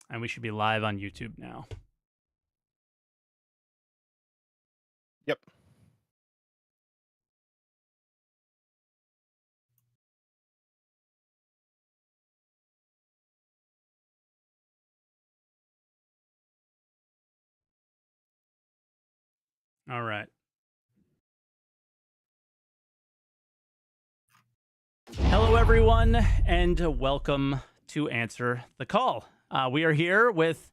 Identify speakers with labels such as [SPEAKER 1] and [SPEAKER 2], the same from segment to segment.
[SPEAKER 1] And we should be live on YouTube now.
[SPEAKER 2] Yep.
[SPEAKER 1] All right. Hello, everyone, and welcome to Answer the Call. We are here with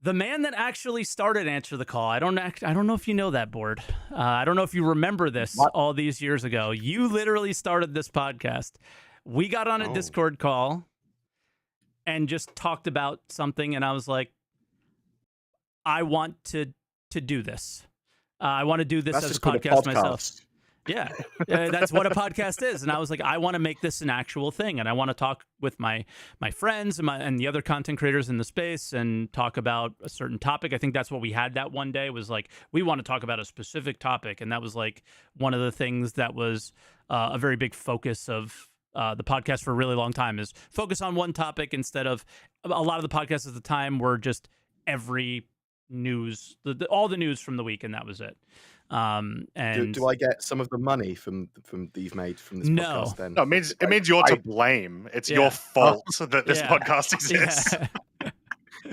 [SPEAKER 1] the man that actually started Answer the Call. I don't know if you know that, Bored. I don't know if you remember this all these years ago. You literally started this podcast. We got on a Discord call and just talked about something, and I was like, I want to do this. I want to do this as a podcast myself. Yeah, that's what a podcast is. And I was like, I want to make this an actual thing. And I want to talk with my friends and the other content creators in the space and talk about a certain topic. I think that's what we had that one day was like, we want to talk about a specific topic. And that was like one of the things that was a very big focus of the podcast for a really long time is focus on one topic instead of a lot of the podcasts at the time were just every news, all the news from the week. And that was it. And
[SPEAKER 3] do I get some of the money from that you've made from this podcast then?
[SPEAKER 2] No, it means you're to blame. It's your fault that this podcast exists.
[SPEAKER 1] Yeah.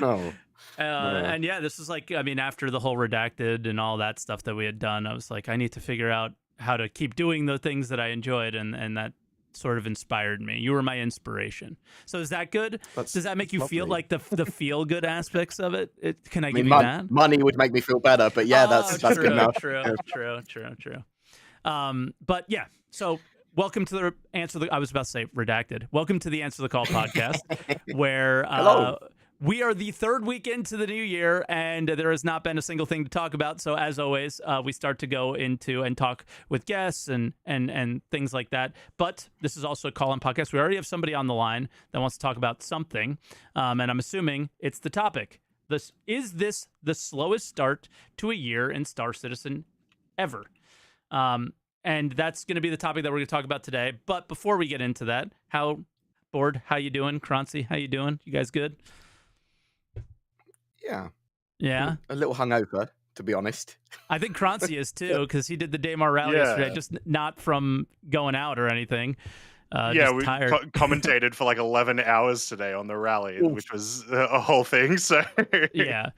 [SPEAKER 3] No.
[SPEAKER 1] And yeah, this is like, I mean, after the whole redacted and all that stuff that we had done, I was like, I need to figure out how to keep doing the things that I enjoyed, and that sort of inspired me. You were my inspiration. So is that good? Does that make you feel like the feel good aspects of it? Can I give you that?
[SPEAKER 3] Money would make me feel better, but yeah, that's
[SPEAKER 1] true,
[SPEAKER 3] good enough.
[SPEAKER 1] True. But yeah, so welcome to the I was about to say redacted. Welcome to the Answer the Call podcast, where we are the third week into the new year, and there has not been a single thing to talk about. So as always, we start to go into and talk with guests and things like that. But this is also a call-in podcast. We already have somebody on the line that wants to talk about something, and I'm assuming it's the topic. Is this the slowest start to a year in Star Citizen ever? And that's going to be the topic that we're going to talk about today. But before we get into that, how you doing? Croncy, how you doing? You guys good?
[SPEAKER 3] Yeah. A little hungover, to be honest.
[SPEAKER 1] I think Croncy is too, because he did the Daymar rally yesterday, just not from going out or anything.
[SPEAKER 2] We commentated for like 11 hours today on the rally, which was a whole thing. So
[SPEAKER 1] yeah.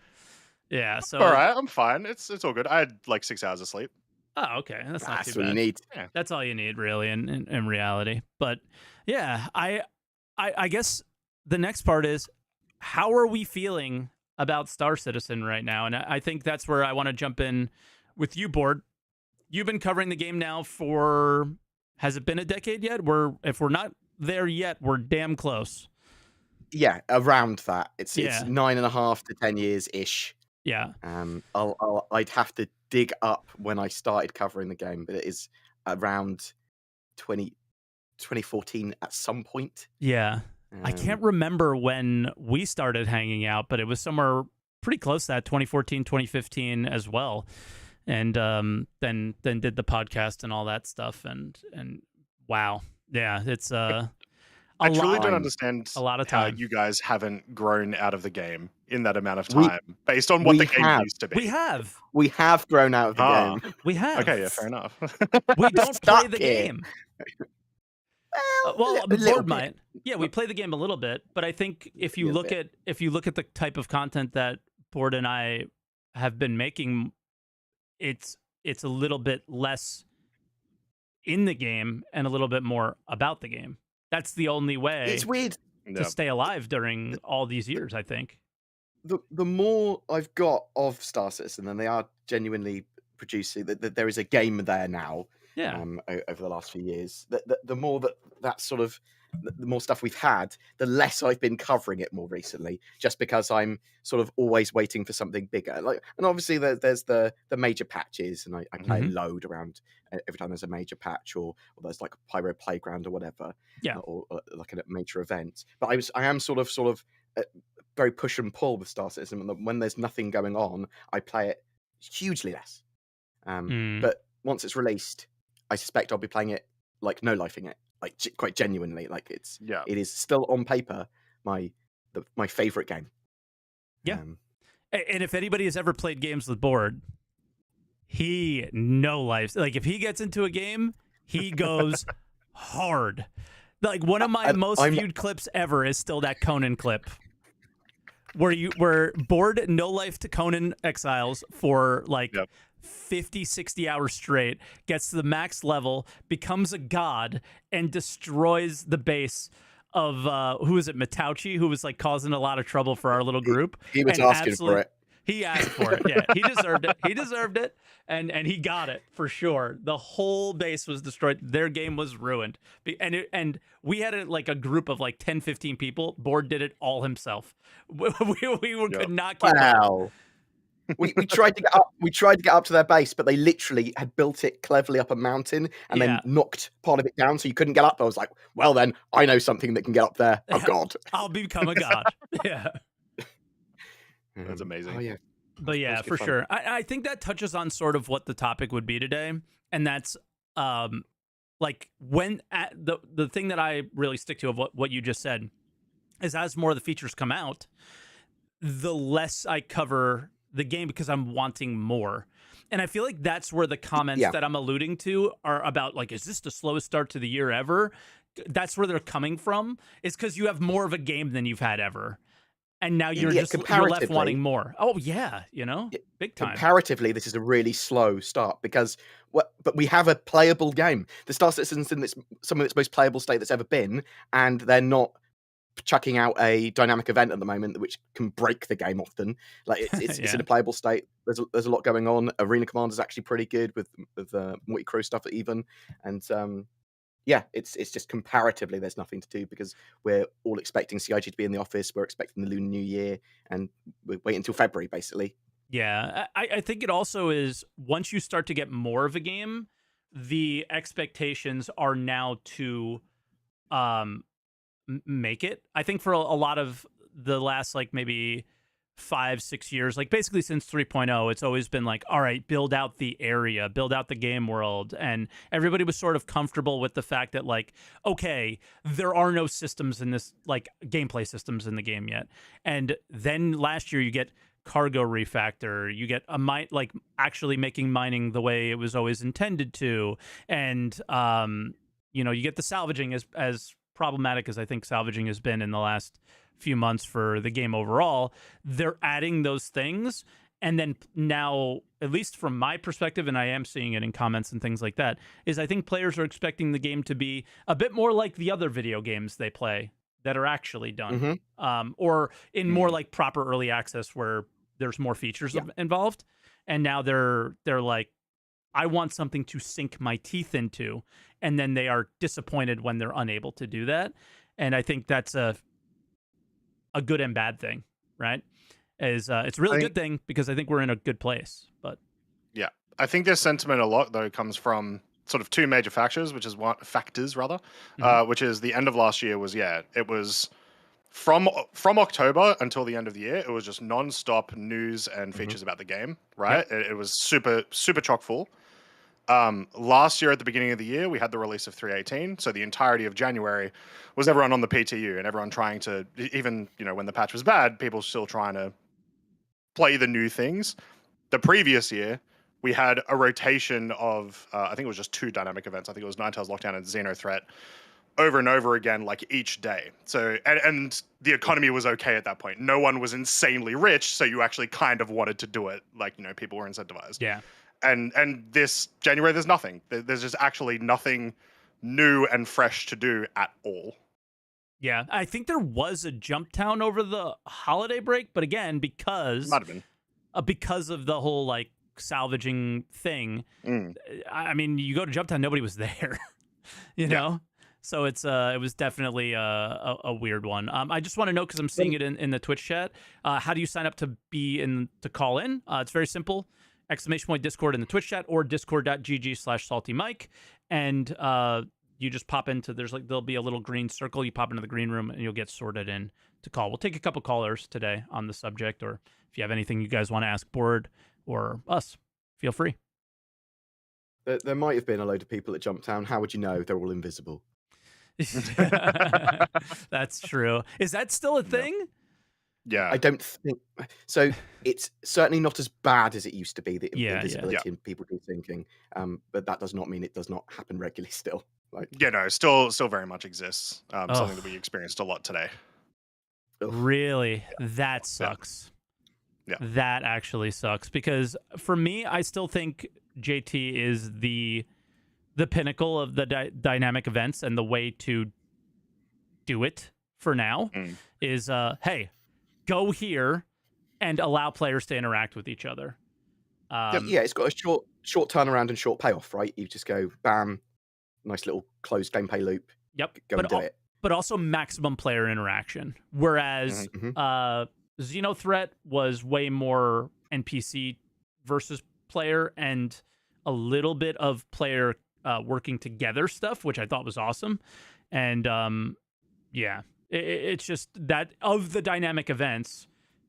[SPEAKER 1] So
[SPEAKER 2] all right, I'm fine. It's all good. I had like 6 hours of sleep.
[SPEAKER 1] Oh, okay. That's not too bad.
[SPEAKER 3] What you need.
[SPEAKER 1] Yeah. That's all you need, really, in reality. But yeah, I guess the next part is, how are we feeling about Star Citizen right now? And I think that's where I want to jump in with you, Bored. You've been covering the game now for, has it been a decade yet? If we're not there yet, we're damn close.
[SPEAKER 3] Yeah, around that. It's 9.5 to 10 years ish.
[SPEAKER 1] Yeah.
[SPEAKER 3] I'd have to dig up when I started covering the game, but it is around 2014 at some point.
[SPEAKER 1] Yeah. I can't remember when we started hanging out, but it was somewhere pretty close to that, 2014, 2015 as well. And then did the podcast and all that stuff. And wow. Yeah, it's I
[SPEAKER 2] truly don't understand
[SPEAKER 1] a lot of time.
[SPEAKER 2] How you guys haven't grown out of the game in that amount of time based on what the game used to be.
[SPEAKER 1] We
[SPEAKER 3] have grown out of the game.
[SPEAKER 1] We have.
[SPEAKER 2] Okay, yeah, fair enough.
[SPEAKER 1] We don't play the game. Well, Bored might. Yeah, we play the game a little bit, but I think if you look at the type of content that Bored and I have been making, it's a little bit less in the game and a little bit more about the game. That's the only way.
[SPEAKER 3] It's weird
[SPEAKER 1] to stay alive during all these years, I think.
[SPEAKER 3] The more I've got of Star Citizen, and they are genuinely producing that there is a game there now.
[SPEAKER 1] Yeah.
[SPEAKER 3] Over the last few years, the more that sort of the more stuff we've had, the less I've been covering it more recently, just because I'm sort of always waiting for something bigger. And obviously there's the major patches, and I play a load around every time there's a major patch or there's like a Pyro Playground or whatever, or like a major event. But I am sort of very push and pull with Star Citizen. When there's nothing going on, I play it hugely less. But once it's released, I suspect I'll be playing it like no lifing it, like quite genuinely. Like it is still on paper the my favorite game.
[SPEAKER 1] Yeah. And if anybody has ever played games with Bored, he no life. Like if he gets into a game, he goes hard. Like one of my most viewed clips ever is still that Conan clip where Bored no life to Conan Exiles for like 50, 60 hours straight, gets to the max level, becomes a god, and destroys the base of who is it, Matauchi, who was like causing a lot of trouble for our little group.
[SPEAKER 3] He was asking for it.
[SPEAKER 1] He asked for it. Yeah, he deserved it. He deserved it, and he got it for sure. The whole base was destroyed. Their game was ruined, and we had a group of like 10, 15 people. Bored did it all himself. We could not keep up.
[SPEAKER 3] We tried to get up. We tried to get up to their base, but they literally had built it cleverly up a mountain and then knocked part of it down, so you couldn't get up. I was like, well, then I know something that can get up there. Oh God,
[SPEAKER 1] I'll become a god. Yeah.
[SPEAKER 2] That's amazing.
[SPEAKER 3] Oh, yeah.
[SPEAKER 1] But yeah, for sure. I think that touches on sort of what the topic would be today. And that's like when the thing that I really stick to of what you just said is as more of the features come out, the less I cover the game because I'm wanting more. And I feel like that's where the comments that I'm alluding to are about, like, is this the slowest start to the year ever? That's where they're coming from. It's because you have more of a game than you've had ever. And now you're left wanting more. Oh yeah, big time.
[SPEAKER 3] Comparatively, this is a really slow start because but we have a playable game. The Star Citizen's in some of its most playable state that's ever been, and they're not chucking out a dynamic event at the moment which can break the game often. Like it's in a playable state. There's a lot going on. Arena Command is actually pretty good with multi-crew stuff even, and it's just comparatively there's nothing to do because we're all expecting CIG to be in the office. We're expecting the Lunar New Year, and we're waiting until February, basically.
[SPEAKER 1] Yeah, I think it also is once you start to get more of a game, the expectations are now to make it. I think for a lot of the last like maybe 5-6 years, like basically since 3.0, it's always been like, all right, build out the area, build out the game world. And everybody was sort of comfortable with the fact that like, okay, there are no systems in this, like gameplay systems in the game yet. And then last year you get cargo refactor, you get a like actually making mining the way it was always intended to. And, you get the salvaging as problematic as I think salvaging has been in the last few months for the game overall. They're adding those things, and then now, at least from my perspective, and I am seeing it in comments and things like that, is I think players are expecting the game to be a bit more like the other video games they play that are actually done, or in more like proper early access where there's more features involved. And now they're like, I want something to sink my teeth into, and then they are disappointed when they're unable to do that. And I think that's a good and bad thing, right? It's a really good thing because I think we're in a good place. But
[SPEAKER 2] yeah, I think this sentiment a lot though comes from sort of two major factors, which is which is the end of last year was it was from October until the end of the year, it was just non-stop news and features about the game, right? It was super chock full. Last year at the beginning of the year, we had the release of 3.18, so the entirety of January was everyone on the PTU and everyone trying to, even when the patch was bad, people still trying to play the new things. The previous year, we had a rotation of, I think it was just 2 dynamic events. I think it was Ninetales Lockdown and Xeno Threat over and over again, like each day. So, and the economy was okay at that point. No one was insanely rich, so you actually kind of wanted to do it. Like, people were incentivized.
[SPEAKER 1] Yeah.
[SPEAKER 2] And this January, there's nothing. There's just actually nothing new and fresh to do at all.
[SPEAKER 1] Yeah, I think there was a jump town over the holiday break, but again, because
[SPEAKER 2] might have been
[SPEAKER 1] because of the whole like salvaging thing. I mean, you go to jump town, nobody was there. you know, so it was definitely a weird one. I just want to know because I'm seeing it in the Twitch chat. How do you sign up to call in? It's very simple. !Discord in the Twitch chat or discord.gg/SaltEMike. And you just pop into, there'll be a little green circle. You pop into the green room and you'll get sorted in to call. We'll take a couple callers today on the subject, or if you have anything you guys want to ask Bored or us, feel free.
[SPEAKER 3] There might have been a load of people at Jumptown. How would you know? They're all invisible.
[SPEAKER 1] That's true. Is that still a thing?
[SPEAKER 2] Yeah.
[SPEAKER 3] I don't think so. It's certainly not as bad as it used to be. The
[SPEAKER 1] Yeah,
[SPEAKER 3] invisibility and people dethinking, but that does not mean it does not happen regularly. Still, like,
[SPEAKER 2] Yeah, no, still very much exists.
[SPEAKER 1] Oh,
[SPEAKER 2] Something that we experienced a lot today.
[SPEAKER 3] ugh.
[SPEAKER 1] really? That
[SPEAKER 2] Yeah.
[SPEAKER 1] sucks.
[SPEAKER 2] Yeah.
[SPEAKER 1] That actually sucks because for me, I still think JT is the pinnacle of the dynamic events, and the way to do it for now
[SPEAKER 2] Mm.
[SPEAKER 1] is hey, go here and allow players to interact with each other.
[SPEAKER 3] Yeah, it's got a short turnaround and short payoff, right? You just go bam, nice little closed gameplay loop.
[SPEAKER 1] Yep,
[SPEAKER 3] Go and do it.
[SPEAKER 1] but also maximum player interaction. Whereas Xenothreat was way more NPC versus player and a little bit of player working together stuff, which I thought was awesome. And yeah, it's just that of the dynamic events,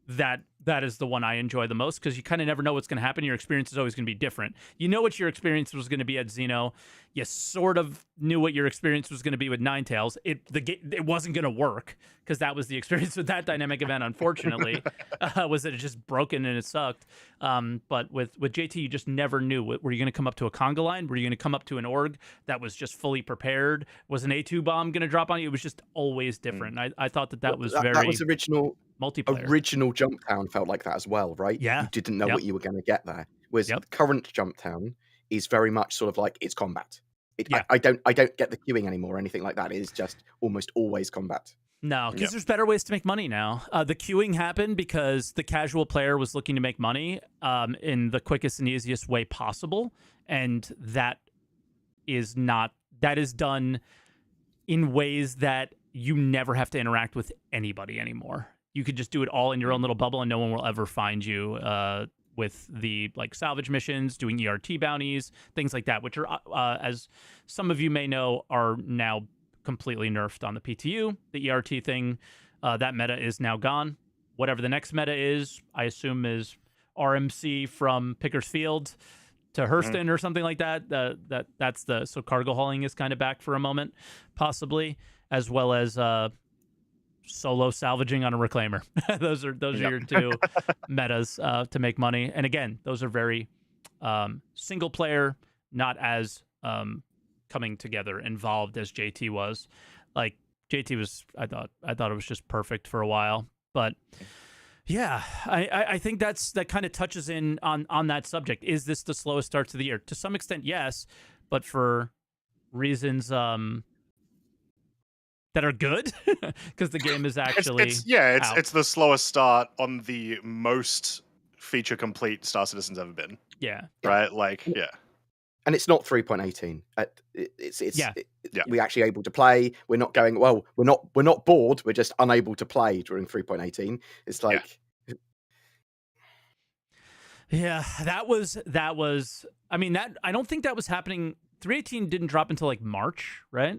[SPEAKER 1] that is the one I enjoy the most, because you kind of never know what's going to happen. Your experience is always going to be different. You know what your experience was going to be at Xeno. You sort of knew what your experience was going to be with Ninetales. It wasn't going to work, because that was the experience with that dynamic event, unfortunately, was that it just broken and it sucked. But with JT, you just never knew. Were you going to come up to a conga line? Were you going to come up to an org that was just fully prepared? Was an A2 bomb going to drop on you? It was just always different. I thought that was very...
[SPEAKER 3] That was original.
[SPEAKER 1] multiplayer.
[SPEAKER 3] Original Jumptown felt like that as well, right?
[SPEAKER 1] Yeah.
[SPEAKER 3] You didn't know what you were going to get there. Whereas
[SPEAKER 1] Yep.
[SPEAKER 3] current Jumptown is very much sort of like it's combat.
[SPEAKER 1] Yeah.
[SPEAKER 3] I don't get the queuing anymore or anything like that. It is just almost always combat.
[SPEAKER 1] No, because there's better ways to make money now. The queuing happened because the casual player was looking to make money in the quickest and easiest way possible, and that is done in ways that you never have to interact with anybody anymore. You could just do it all in your own little bubble, and no one will ever find you with the like salvage missions, doing ERT bounties, things like that, which are, as some of you may know, are now completely nerfed on the PTU. The ERT thing, that meta is now gone. Whatever the next meta is, I assume is RMC from Pickers Field to Hurston or something like that. That's so cargo hauling is kind of back for a moment, possibly, as well as solo salvaging on a reclaimer. those are your two metas to make money. And again, those are very single player, not as coming together involved as JT was. Like JT was, I thought it was just perfect for a while. But yeah, I think that kind of touches in on that subject. Is this the slowest start to the year? To some extent, yes, but for reasons that are good, because the game is actually
[SPEAKER 2] it's the slowest start on the most feature complete Star Citizen's ever been.
[SPEAKER 1] Yeah.
[SPEAKER 2] Right? Like, yeah.
[SPEAKER 3] And it's not 3.18. We're actually able to play. We're not going, well, we're not bored. We're just unable to play during 3.18. It's like,
[SPEAKER 1] yeah, that was. I mean, that I don't think that was happening. 3.18 didn't drop until like March, right?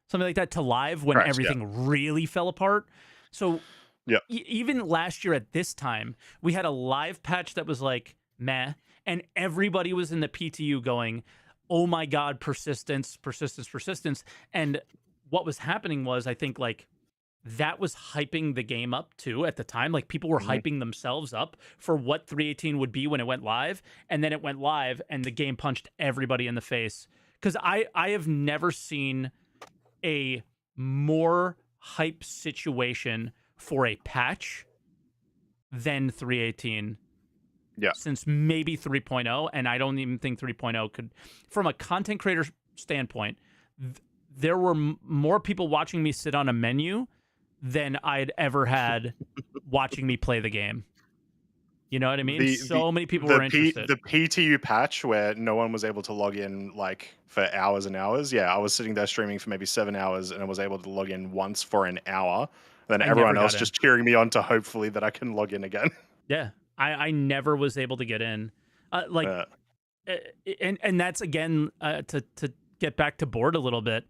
[SPEAKER 1] Something like that, to live when everything really fell apart. So even last year at this time, we had a live patch that was like meh, and everybody was in the PTU going, oh my God, persistence. And what was happening was, I think, like, that was hyping the game up too at the time. Like, people were hyping themselves up for what 3.18 would be when it went live. And then it went live and the game punched everybody in the face. Because I have never seen a more hype situation for a patch than 3.18 since maybe 3.0, and I don't even think 3.0 could, from a content creator standpoint, there were more people watching me sit on a menu than I'd ever had watching me play the game. You know what I mean? So many people were interested.
[SPEAKER 2] The PTU patch where no one was able to log in like for hours and hours. Yeah, I was sitting there streaming for maybe 7 hours and I was able to log in once for an hour. Then everyone else just cheering me on to hopefully that I can log in again.
[SPEAKER 1] Yeah, I never was able to get in. And that's again to get back to Bored a little bit.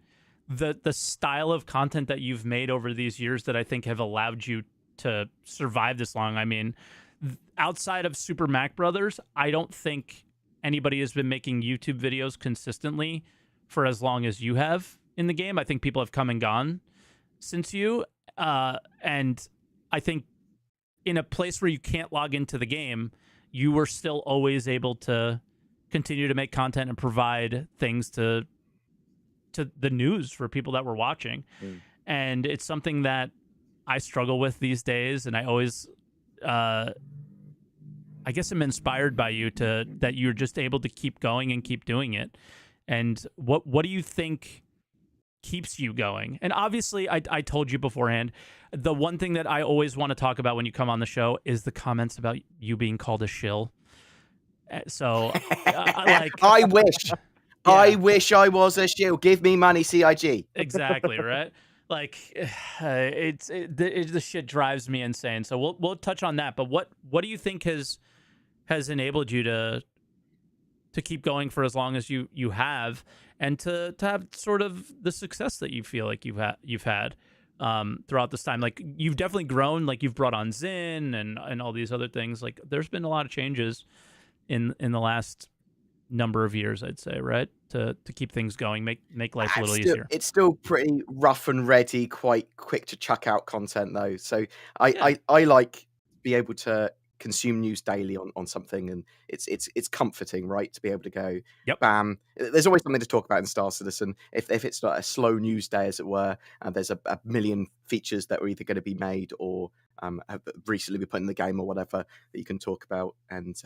[SPEAKER 1] The style of content that you've made over these years that I think have allowed you to survive this long. I mean, outside of Super Mac Brothers, I don't think anybody has been making YouTube videos consistently for as long as you have in the game. I think people have come and gone since you. And I think in a place where you can't log into the game, you were still always able to continue to make content and provide things to the news for people that were watching. And it's something that I struggle with these days, and I always I guess I'm inspired by you that you're just able to keep going and keep doing it. And what do you think keeps you going? And obviously, I told you beforehand, the one thing that I always want to talk about when you come on the show is the comments about you being called a shill. So, like,
[SPEAKER 3] I wish.
[SPEAKER 1] Yeah.
[SPEAKER 3] I wish I was a shield. Give me money, CIG.
[SPEAKER 1] Exactly, right? Like, the shit drives me insane. So we'll touch on that. But what do you think has enabled you to keep going for as long as you have, and to have sort of the success that you feel like you've had throughout this time? Like, you've definitely grown. Like, you've brought on Zin and all these other things. Like, there's been a lot of changes in the last number of years, I'd say, right? To keep things going, make life a little easier.
[SPEAKER 3] It's still pretty rough and ready, quite quick to chuck out content though. So I like to be able to consume news daily on something, and it's comforting, right? To be able to go,
[SPEAKER 1] Yep.
[SPEAKER 3] Bam. There's always something to talk about in Star Citizen. If it's not a slow news day, as it were, and there's a million features that are either going to be made or have recently been put in the game or whatever that you can talk about. And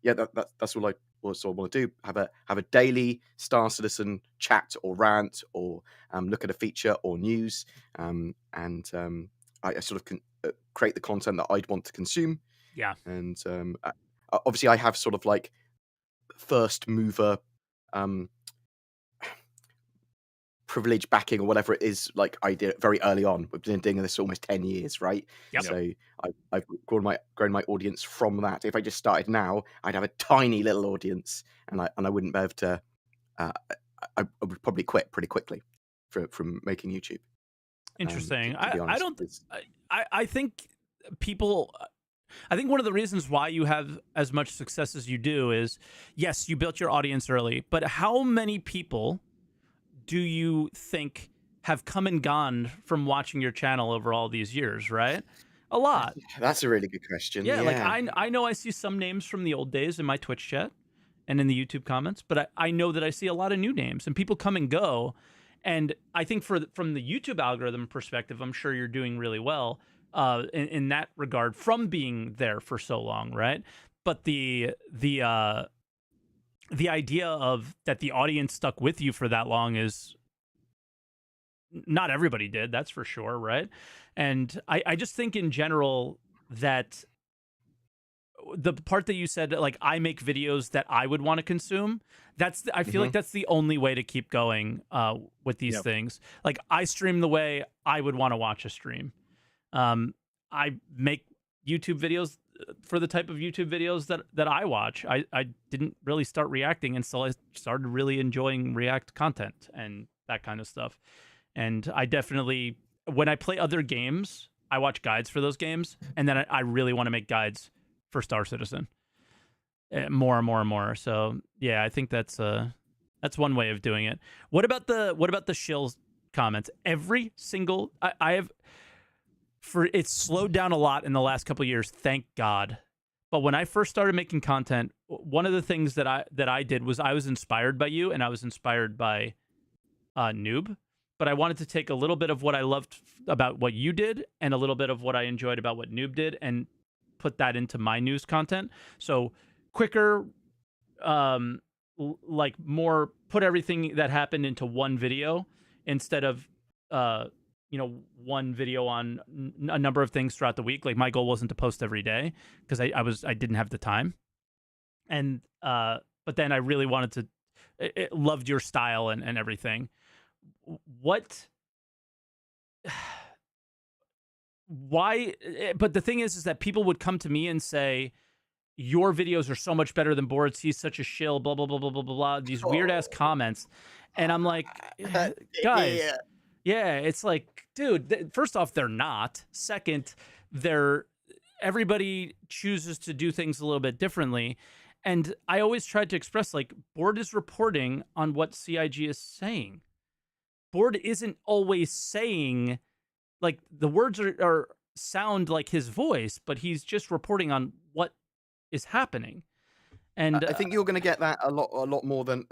[SPEAKER 3] yeah, that's all I also want to do. Have a daily Star Citizen chat or rant, or look at a feature or news, and I sort of create the content that I'd want to consume.
[SPEAKER 1] Yeah.
[SPEAKER 3] And obviously I have sort of like first mover privilege backing or whatever it is. Like, I did it very early on. We've been doing this almost 10 years, right?
[SPEAKER 1] Yep.
[SPEAKER 3] So I've grown my audience from that. If I just started now, I'd have a tiny little audience, and I wouldn't be able to. I would probably quit pretty quickly from making YouTube.
[SPEAKER 1] Interesting.
[SPEAKER 3] To be honest.
[SPEAKER 1] I think people. I think one of the reasons why you have as much success as you do is, yes, you built your audience early, but how many people do you think have come and gone from watching your channel over all these years, right? A lot.
[SPEAKER 3] That's a really good question.
[SPEAKER 1] Yeah, like I know I see some names from the old days in my Twitch chat and in the YouTube comments, but I know that I see a lot of new names, and people come and go. And I think from the YouTube algorithm perspective, I'm sure you're doing really well in that regard from being there for so long, right? But the idea of that the audience stuck with you for that long is not everybody did, that's for sure, right? And I just think in general that the part that you said, like, I make videos that I would want to consume, I feel like that's the only way to keep going with these things. Like, I stream the way I would want to watch a stream. I make YouTube videos for the type of YouTube videos that I watch. I didn't really start reacting until I started really enjoying React content and that kind of stuff. And I definitely, when I play other games, I watch guides for those games, and then I really want to make guides for Star Citizen more and more and more. So yeah, I think that's one way of doing it. What about the shill comments? Every single I have. It's slowed down a lot in the last couple of years, thank God. But when I first started making content, one of the things that I did was I was inspired by you, and I was inspired by Noob. But I wanted to take a little bit of what I loved about what you did and a little bit of what I enjoyed about what Noob did and put that into my news content. So quicker, like more, put everything that happened into one video instead of one video on a number of things throughout the week. Like, my goal wasn't to post every day because I didn't have the time. And but then I really wanted to, loved your style and everything. Why? But the thing is that people would come to me and say, your videos are so much better than Bored's. He's such a shill, blah, blah, blah, blah, blah, blah, blah. These weird ass comments. And I'm like, guys, yeah, it's like, dude, first off, they're not. Second, everybody chooses to do things a little bit differently. And I always tried to express, like, Bored is reporting on what CIG is saying. Bored isn't always saying, like, the words are sound like his voice, but he's just reporting on what is happening. And
[SPEAKER 3] I think you're going to get that a lot more than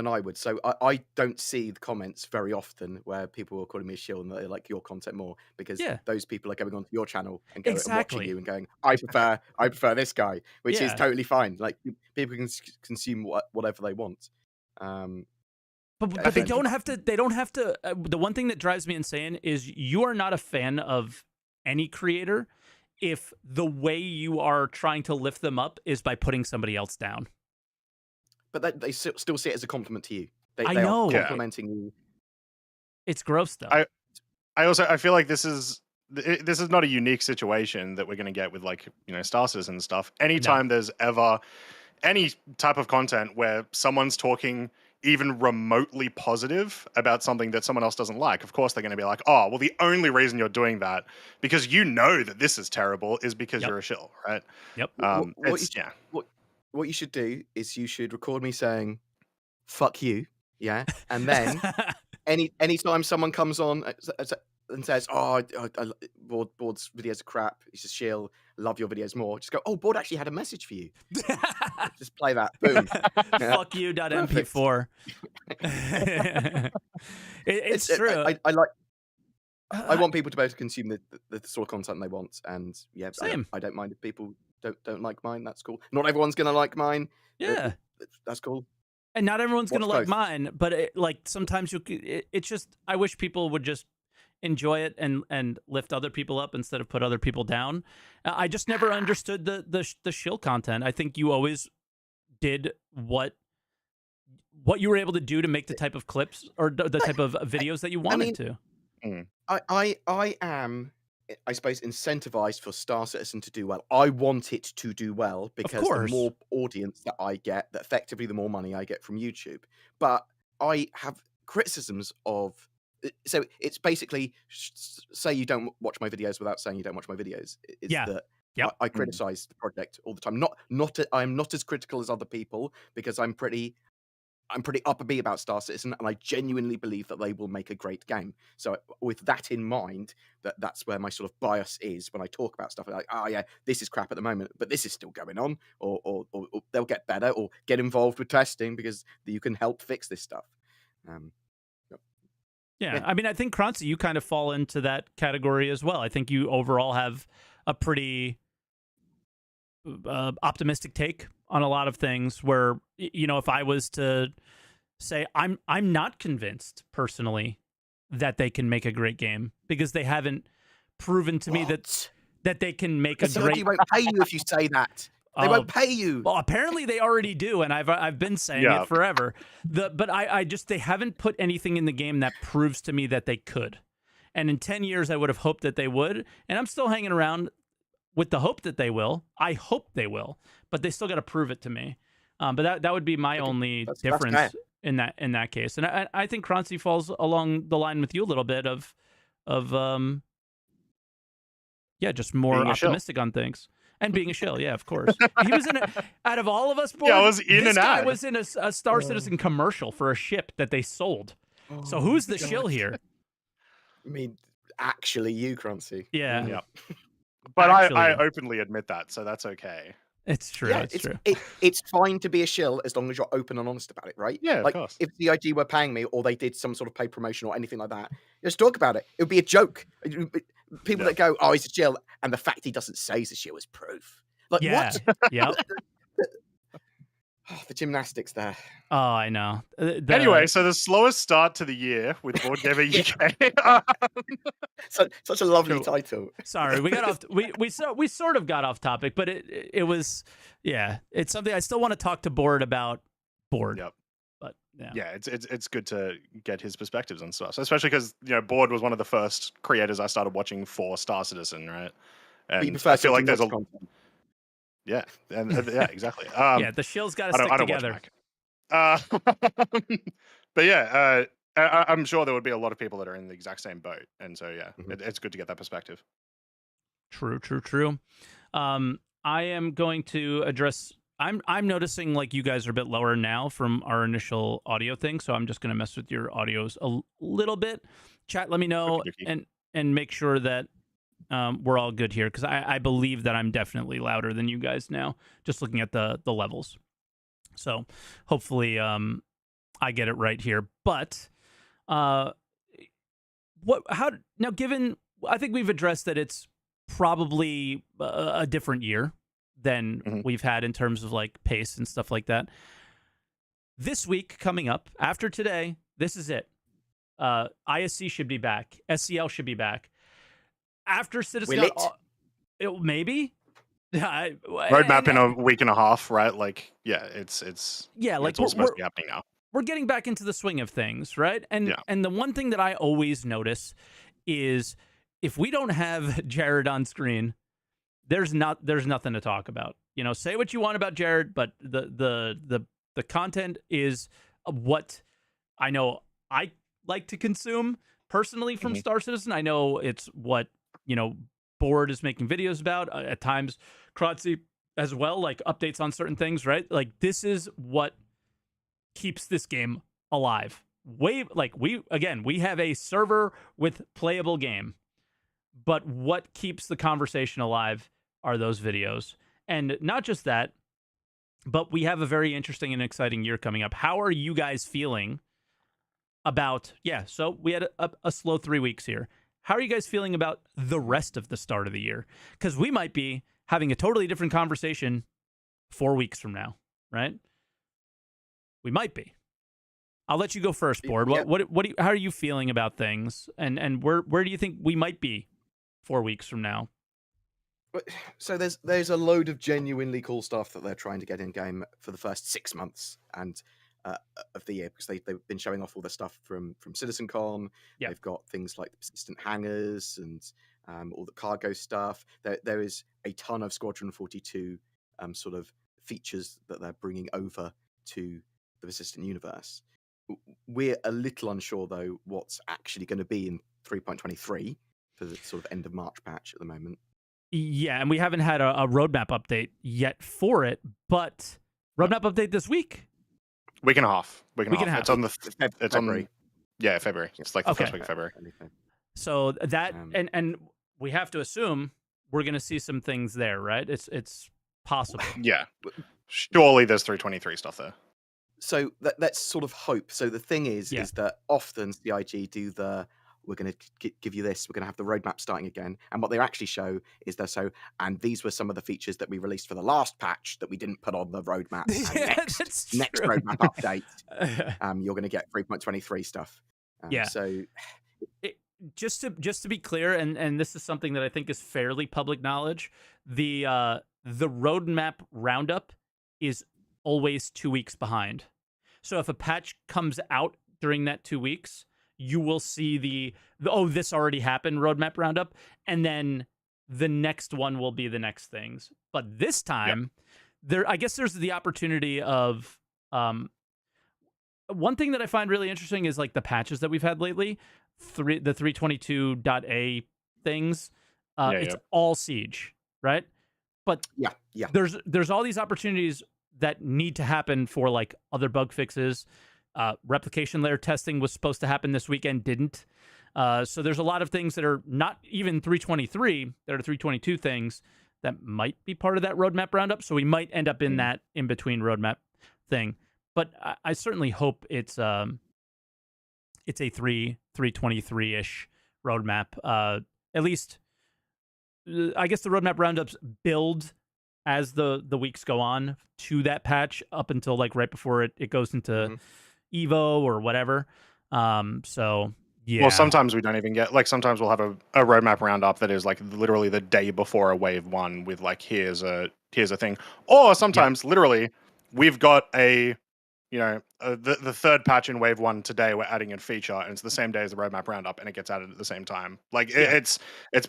[SPEAKER 3] I would. So I don't see the comments very often where people are calling me a shill and they like your content more, because
[SPEAKER 1] Yeah.
[SPEAKER 3] those people are going onto your channel and going and watching
[SPEAKER 1] Exactly.
[SPEAKER 3] you and going, I prefer this guy, which is
[SPEAKER 1] Yeah.
[SPEAKER 3] totally fine. Like people can consume whatever they want.
[SPEAKER 1] But
[SPEAKER 3] I
[SPEAKER 1] they
[SPEAKER 3] think-
[SPEAKER 1] don't have to. They don't have to. The one thing that drives me insane is you are not a fan of any creator if the way you are trying to lift them up is by putting somebody else down.
[SPEAKER 3] But they still see it as a compliment to you.
[SPEAKER 1] I
[SPEAKER 3] They
[SPEAKER 1] know.
[SPEAKER 3] are
[SPEAKER 2] Yeah.
[SPEAKER 3] complimenting you.
[SPEAKER 1] It's gross though.
[SPEAKER 2] I feel like this is not a unique situation that we're going to get with, like, you know, Star Citizen and stuff. Anytime there's ever any type of content where someone's talking even remotely positive about something that someone else doesn't like, of course they're going to be like, oh, well, the only reason you're doing that because you know that this is terrible is because
[SPEAKER 1] Yep.
[SPEAKER 2] you're a shill, right?
[SPEAKER 1] Yep.
[SPEAKER 3] What you should do is you should record me saying "fuck you," yeah, and then anytime someone comes on and says, "Oh, Bored's videos are crap. He's a shill. Love your videos more." Just go, "Oh, Bored actually had a message for you." Just play that. Boom.
[SPEAKER 1] Fuck you. MP4. It's true.
[SPEAKER 3] I like. I want people to be able to consume the sort of content they want, and yeah,
[SPEAKER 1] Same.
[SPEAKER 3] I don't mind if people don't like mine. That's cool. Not everyone's gonna like mine.
[SPEAKER 1] Yeah.
[SPEAKER 3] That's cool.
[SPEAKER 1] And not everyone's going to
[SPEAKER 3] Watch
[SPEAKER 1] like
[SPEAKER 3] both.
[SPEAKER 1] mine, but like sometimes it's just, I wish people would just enjoy it and lift other people up instead of put other people down. I just never understood the shill content. I think you always did what you were able to do to make the type of clips or the type of videos that you wanted to.
[SPEAKER 3] I am, I suppose, incentivized for Star Citizen to do well. I want it to do well because the
[SPEAKER 1] course.
[SPEAKER 3] more audience that I get, that effectively the more money I get from YouTube. But I have criticisms of. So it's basically say you don't watch my videos without saying you don't watch my videos. It's that
[SPEAKER 1] Yep.
[SPEAKER 3] I criticize the project all the time. I'm not as critical as other people because I'm pretty upbeat about Star Citizen, and I genuinely believe that they will make a great game. So with that in mind, that's where my sort of bias is when I talk about stuff. Like, oh yeah, this is crap at the moment, but this is still going on, or they'll get better, or get involved with testing because you can help fix this stuff.
[SPEAKER 1] Yeah, I mean, I think Croncy, you kind of fall into that category as well. I think you overall have a pretty optimistic take on a lot of things. Where, you know, if I was to say, I'm not convinced personally that they can make a great game because they haven't proven to me that they can make a great.
[SPEAKER 3] They won't pay you if you say that. They won't pay you.
[SPEAKER 1] Well, apparently they already do, and I've been saying it forever. But I just, they haven't put anything in the game that proves to me that they could. And in 10 years, I would have hoped that they would, and I'm still hanging around with the hope that they will. I hope they will, but they still got to prove it to me. But that would be my only difference in that case. And I think Croncy falls along the line with you a little bit of just more
[SPEAKER 2] being
[SPEAKER 1] optimistic on things. And being a shill, yeah, of course. He was in out of all of us,
[SPEAKER 2] I was in
[SPEAKER 1] this
[SPEAKER 2] an
[SPEAKER 1] guy
[SPEAKER 2] ad.
[SPEAKER 1] was in a Star Citizen commercial for a ship that they sold. So who's the shill here?
[SPEAKER 3] I mean, actually, you, Croncy.
[SPEAKER 1] Yeah.
[SPEAKER 2] Yeah. But
[SPEAKER 1] Actually,
[SPEAKER 2] I openly admit that, so that's okay.
[SPEAKER 1] It's true.
[SPEAKER 3] Yeah,
[SPEAKER 1] it's true.
[SPEAKER 3] It's fine to be a shill as long as you're open and honest about it, right?
[SPEAKER 2] Yeah,
[SPEAKER 3] like,
[SPEAKER 2] of course.
[SPEAKER 3] If CIG were paying me or they did some sort of paid promotion or anything like that, just talk about it. It would be a joke. People that go, oh, he's a shill, and the fact he doesn't say he's a shill is proof. Like, what?
[SPEAKER 1] Yeah.
[SPEAKER 3] Oh, the gymnastics there.
[SPEAKER 1] Oh, I know.
[SPEAKER 2] Anyway, so the slowest start to the year with BoredGamerUK.
[SPEAKER 3] Such a lovely title.
[SPEAKER 1] Sorry, we got off. We sort of got off topic, but it was it's something I still want to talk to Bored about. Bored.
[SPEAKER 2] Yep.
[SPEAKER 1] But
[SPEAKER 2] yeah, it's good to get his perspectives on stuff, so especially because, you know, Bored was one of the first creators I started watching for Star Citizen, right? And I feel like there's a content. Yeah, and yeah, exactly.
[SPEAKER 1] Yeah, the shill's got to stick together.
[SPEAKER 2] But yeah, I'm sure there would be a lot of people that are in the exact same boat, and so yeah, it's good to get that perspective.
[SPEAKER 1] True. I am going to address. I'm noticing like you guys are a bit lower now from our initial audio thing, so I'm just going to mess with your audios a little bit. Chat, let me know and make sure that we're all good here because I believe that I'm definitely louder than you guys now, just looking at the levels. So hopefully I get it right here. But now, given, I think we've addressed that it's probably a different year than we've had in terms of like pace and stuff like that. This week coming up after today, this is it. ISC should be back. SCL should be back. After Citizen, maybe.
[SPEAKER 2] Roadmap in a week and a half, right? Like, yeah, it's
[SPEAKER 1] like
[SPEAKER 2] all supposed to be happening now.
[SPEAKER 1] We're getting back into the swing of things, right? And the one thing that I always notice is if we don't have Jared on screen, there's nothing to talk about. You know, say what you want about Jared, but the content is what I know I like to consume personally from Star Citizen. I know it's what, Bored is making videos about, at times Croncy as well, like updates on certain things, right? Like this is what keeps this game alive. We have a server with playable game, but what keeps the conversation alive are those videos. And not just that, but we have a very interesting and exciting year coming up. How are you guys feeling about, so we had a slow 3 weeks here. How are you guys feeling about the rest of the start of the year? Because we might be having a totally different conversation 4 weeks from now, right? We might be. I'll let you go first, Bored. How are you feeling about things? And where do you think we might be 4 weeks from now?
[SPEAKER 3] So there's a load of genuinely cool stuff that they're trying to get in game for the first 6 months of the year, because they've been showing off all the stuff from CitizenCon.
[SPEAKER 1] Yep.
[SPEAKER 3] They've got things like the persistent hangars and all the cargo stuff. There is a ton of Squadron 42 sort of features that they're bringing over to the persistent universe. We're a little unsure though what's actually going to be in 3.23 for the sort of end of March patch at the moment.
[SPEAKER 1] Yeah, and we haven't had a roadmap update yet for it, but roadmap update this week.
[SPEAKER 2] Week and a half. It's on
[SPEAKER 3] February.
[SPEAKER 2] February. It's like the first week of February.
[SPEAKER 1] So that and we have to assume we're going to see some things there, right? It's possible.
[SPEAKER 2] Yeah, surely there's 323 stuff there.
[SPEAKER 3] So let's sort of hope. So the thing is that often CIG do we're going to give you this, we're going to have the roadmap starting again. And what they actually show is and these were some of the features that we released for the last patch that we didn't put on the roadmap. Next roadmap update, you're going to get 3.23 stuff. So
[SPEAKER 1] just to be clear, and this is something that I think is fairly public knowledge, the roadmap roundup is always 2 weeks behind. So if a patch comes out during that 2 weeks, you will see the this already happened roadmap roundup, and then the next one will be the next things. But this time, I guess there's the opportunity of one thing that I find really interesting is like the patches that we've had lately, the 322.a things. It's all Siege, right? But there's all these opportunities that need to happen for like other bug fixes. Replication layer testing was supposed to happen this weekend, didn't. So there's a lot of things that are not even 323, that are 322 things that might be part of that roadmap roundup. So we might end up in that in between roadmap thing. But I certainly hope it's a 323-ish roadmap. At least, I guess the roadmap roundups build as the weeks go on to that patch up until like right before it goes into Evo or whatever. So yeah.
[SPEAKER 2] Well, sometimes we don't even get, like, sometimes we'll have a roadmap roundup that is like literally the day before a wave one with like here's a thing, or sometimes literally we've got the third patch in wave one today, we're adding a feature and it's the same day as the roadmap roundup and it gets added at the same time. Like it's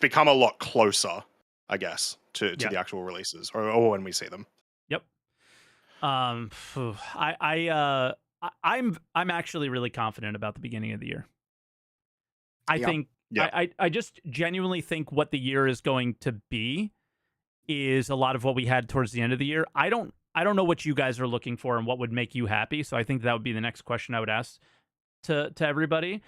[SPEAKER 2] become a lot closer, I guess, to the actual releases or when we see them.
[SPEAKER 1] Yep. I'm actually really confident about the beginning of the year. I just genuinely think what the year is going to be is a lot of what we had towards the end of the year. I don't know what you guys are looking for and what would make you happy. So I think that would be the next question I would ask to everybody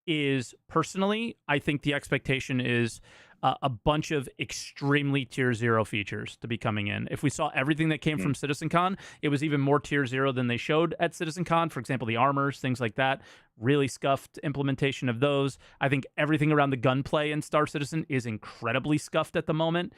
[SPEAKER 1] is, personally, I think the expectation is a bunch of extremely tier 0 features to be coming in. If we saw everything that came from CitizenCon, it was even more tier 0 than they showed at CitizenCon. For example, the armors, things like that. Really scuffed implementation of those. I think everything around the gunplay in Star Citizen is incredibly scuffed at the moment.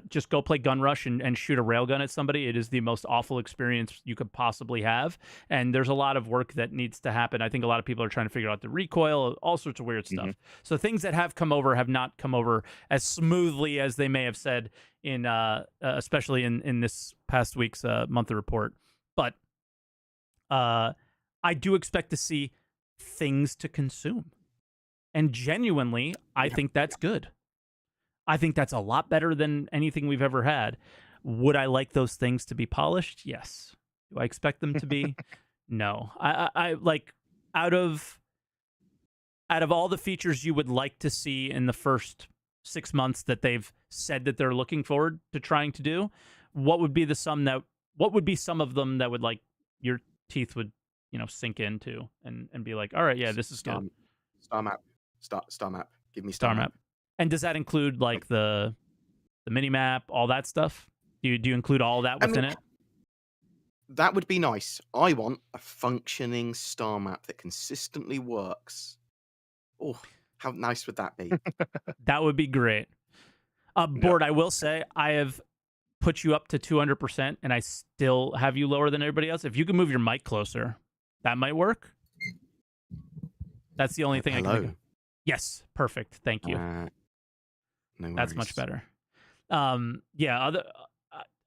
[SPEAKER 1] Just go play Gun Rush and shoot a railgun at somebody. It is the most awful experience you could possibly have. And there's a lot of work that needs to happen. I think a lot of people are trying to figure out the recoil, all sorts of weird stuff. So things that have come over have not come over as smoothly as they may have said in especially in this past week's monthly report. But I do expect to see things to consume. And genuinely, I think that's good. I think that's a lot better than anything we've ever had. Would I like those things to be polished? Yes. Do I expect them to be? No. I like out of all the features you would like to see in the first 6 months that they've said that they're looking forward to trying to do, what would be some of them that would like your teeth would, sink into and be like, all right, yeah, this is good.
[SPEAKER 3] Star map. Star map. Give me
[SPEAKER 1] Star map. And does that include like the mini map, all that stuff? Do you include all that within it?
[SPEAKER 3] That would be nice. I want a functioning star map that consistently works. Oh, how nice would that be?
[SPEAKER 1] That would be great. Bored, I will say, I have put you up to 200%, and I still have you lower than everybody else. If you can move your mic closer, that might work. That's the only thing I can think of. Yes, perfect. Thank you.
[SPEAKER 3] No worries.
[SPEAKER 1] That's much better.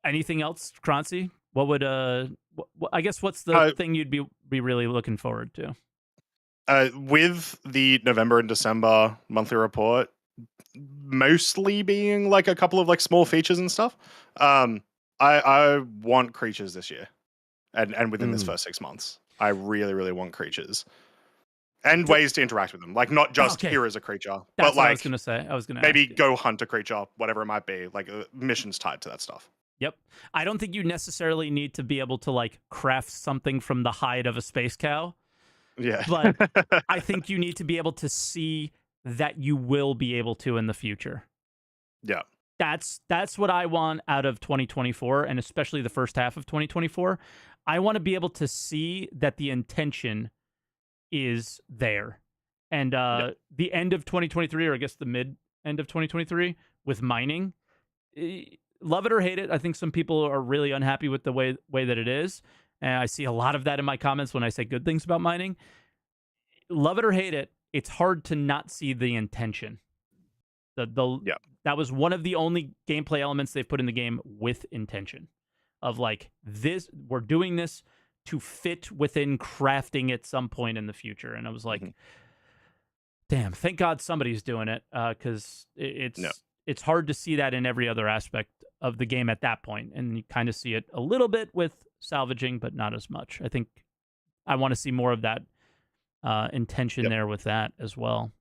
[SPEAKER 1] Anything else, Croncy? What would I guess what's the thing you'd be really looking forward to?
[SPEAKER 2] With the November and December monthly report mostly being like a couple of like small features and stuff, I want creatures this year, and within this first 6 months, I really, really want creatures and ways to interact with them. Like not just here as a creature,
[SPEAKER 1] that's
[SPEAKER 2] but
[SPEAKER 1] what
[SPEAKER 2] like
[SPEAKER 1] I was gonna say. I was gonna
[SPEAKER 2] maybe go hunt a creature, whatever it might be, like missions tied to that stuff.
[SPEAKER 1] Yep. I don't think you necessarily need to be able to like craft something from the hide of a space cow.
[SPEAKER 2] Yeah.
[SPEAKER 1] But I think you need to be able to see that you will be able to in the future.
[SPEAKER 2] Yeah.
[SPEAKER 1] That's what I want out of 2024, and especially the first half of 2024. I want to be able to see that the intention is there. And the end of 2023, or I guess the mid end of 2023 with mining, love it or hate it, I think some people are really unhappy with the way that it is. And I see a lot of that in my comments when I say good things about mining. Love it or hate it, it's hard to not see the intention. That was one of the only gameplay elements they've put in the game with intention. Of like, this, we're doing this to fit within crafting at some point in the future. And I was like, damn, thank God somebody's doing it, because it's hard to see that in every other aspect of the game at that point. And you kind of see it a little bit with salvaging, but not as much. I think I want to see more of that intention there with that as well.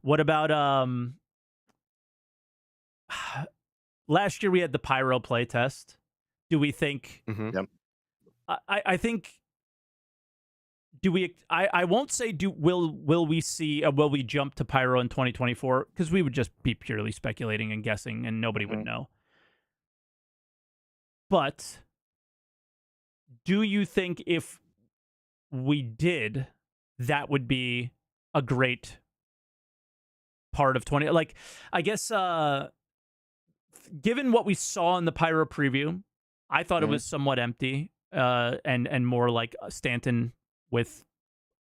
[SPEAKER 1] What about last year we had the pyro play test. Do we think I think do we I won't say will we see will we jump to pyro in 2024, because we would just be purely speculating and guessing and nobody would know. But do you think if we did, that would be a great part of 20? Like, I guess given what we saw in the pyro preview, I thought it was somewhat empty and more like Stanton with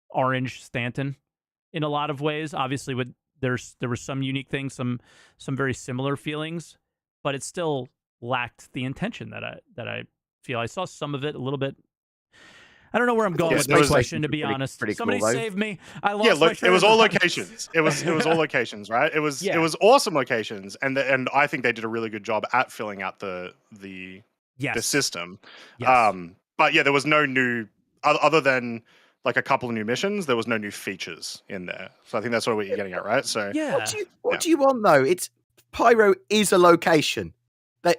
[SPEAKER 1] orange Stanton in a lot of ways. Obviously, there were some unique things, some very similar feelings, but it still lacked the intention that I feel. I saw some of it a little bit. I don't know where I'm going with my question, to be honest. Somebody
[SPEAKER 3] cool,
[SPEAKER 1] save me. I lost my
[SPEAKER 2] look, it was all locations. It was all locations, right? It was awesome locations, and I think they did a really good job at filling out the system.
[SPEAKER 1] Yes.
[SPEAKER 2] But yeah, there was no new other than like a couple of new missions. There was no new features in there. So I think that's what you're getting at, right? So
[SPEAKER 1] yeah.
[SPEAKER 3] What do you want though? It's pyro is a location.
[SPEAKER 2] I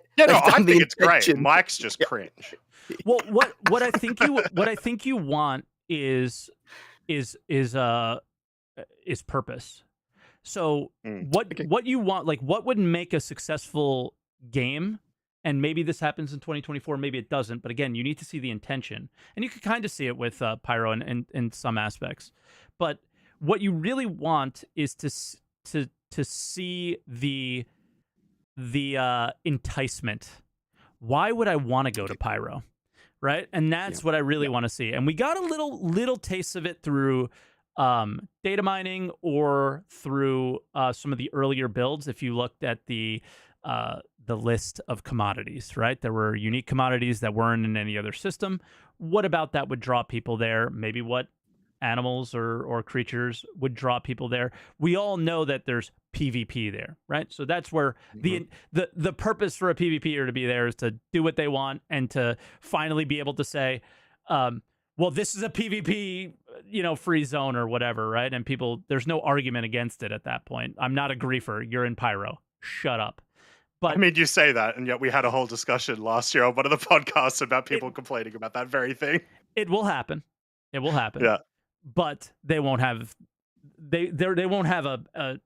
[SPEAKER 2] think it's great. Mike's just cringe.
[SPEAKER 1] Well, what I think you want is purpose. So
[SPEAKER 3] Okay.
[SPEAKER 1] what you want, like what would make a successful game? And maybe this happens in 2024, maybe it doesn't. But again, you need to see the intention, and you can kind of see it with Pyro in some aspects. But what you really want is to see the enticement. Why would I want to go to Pyro? Right? And that's what I really want to see. And we got a little taste of it through data mining or through some of the earlier builds. If you looked at the list of commodities, right? There were unique commodities that weren't in any other system. What about that would draw people there? Maybe what animals or creatures would draw people there. We all know that there's PvP there, right? So that's where the purpose for a PvPer to be there is to do what they want and to finally be able to say, well, this is a PvP, free zone or whatever, right? And people, there's no argument against it at that point. I'm not a griefer. You're in Pyro. Shut up. But
[SPEAKER 2] I mean, you say that, and yet we had a whole discussion last year on one of the podcasts about people complaining about that very thing.
[SPEAKER 1] It will happen. It will happen.
[SPEAKER 2] Yeah.
[SPEAKER 1] But they won't have they won't have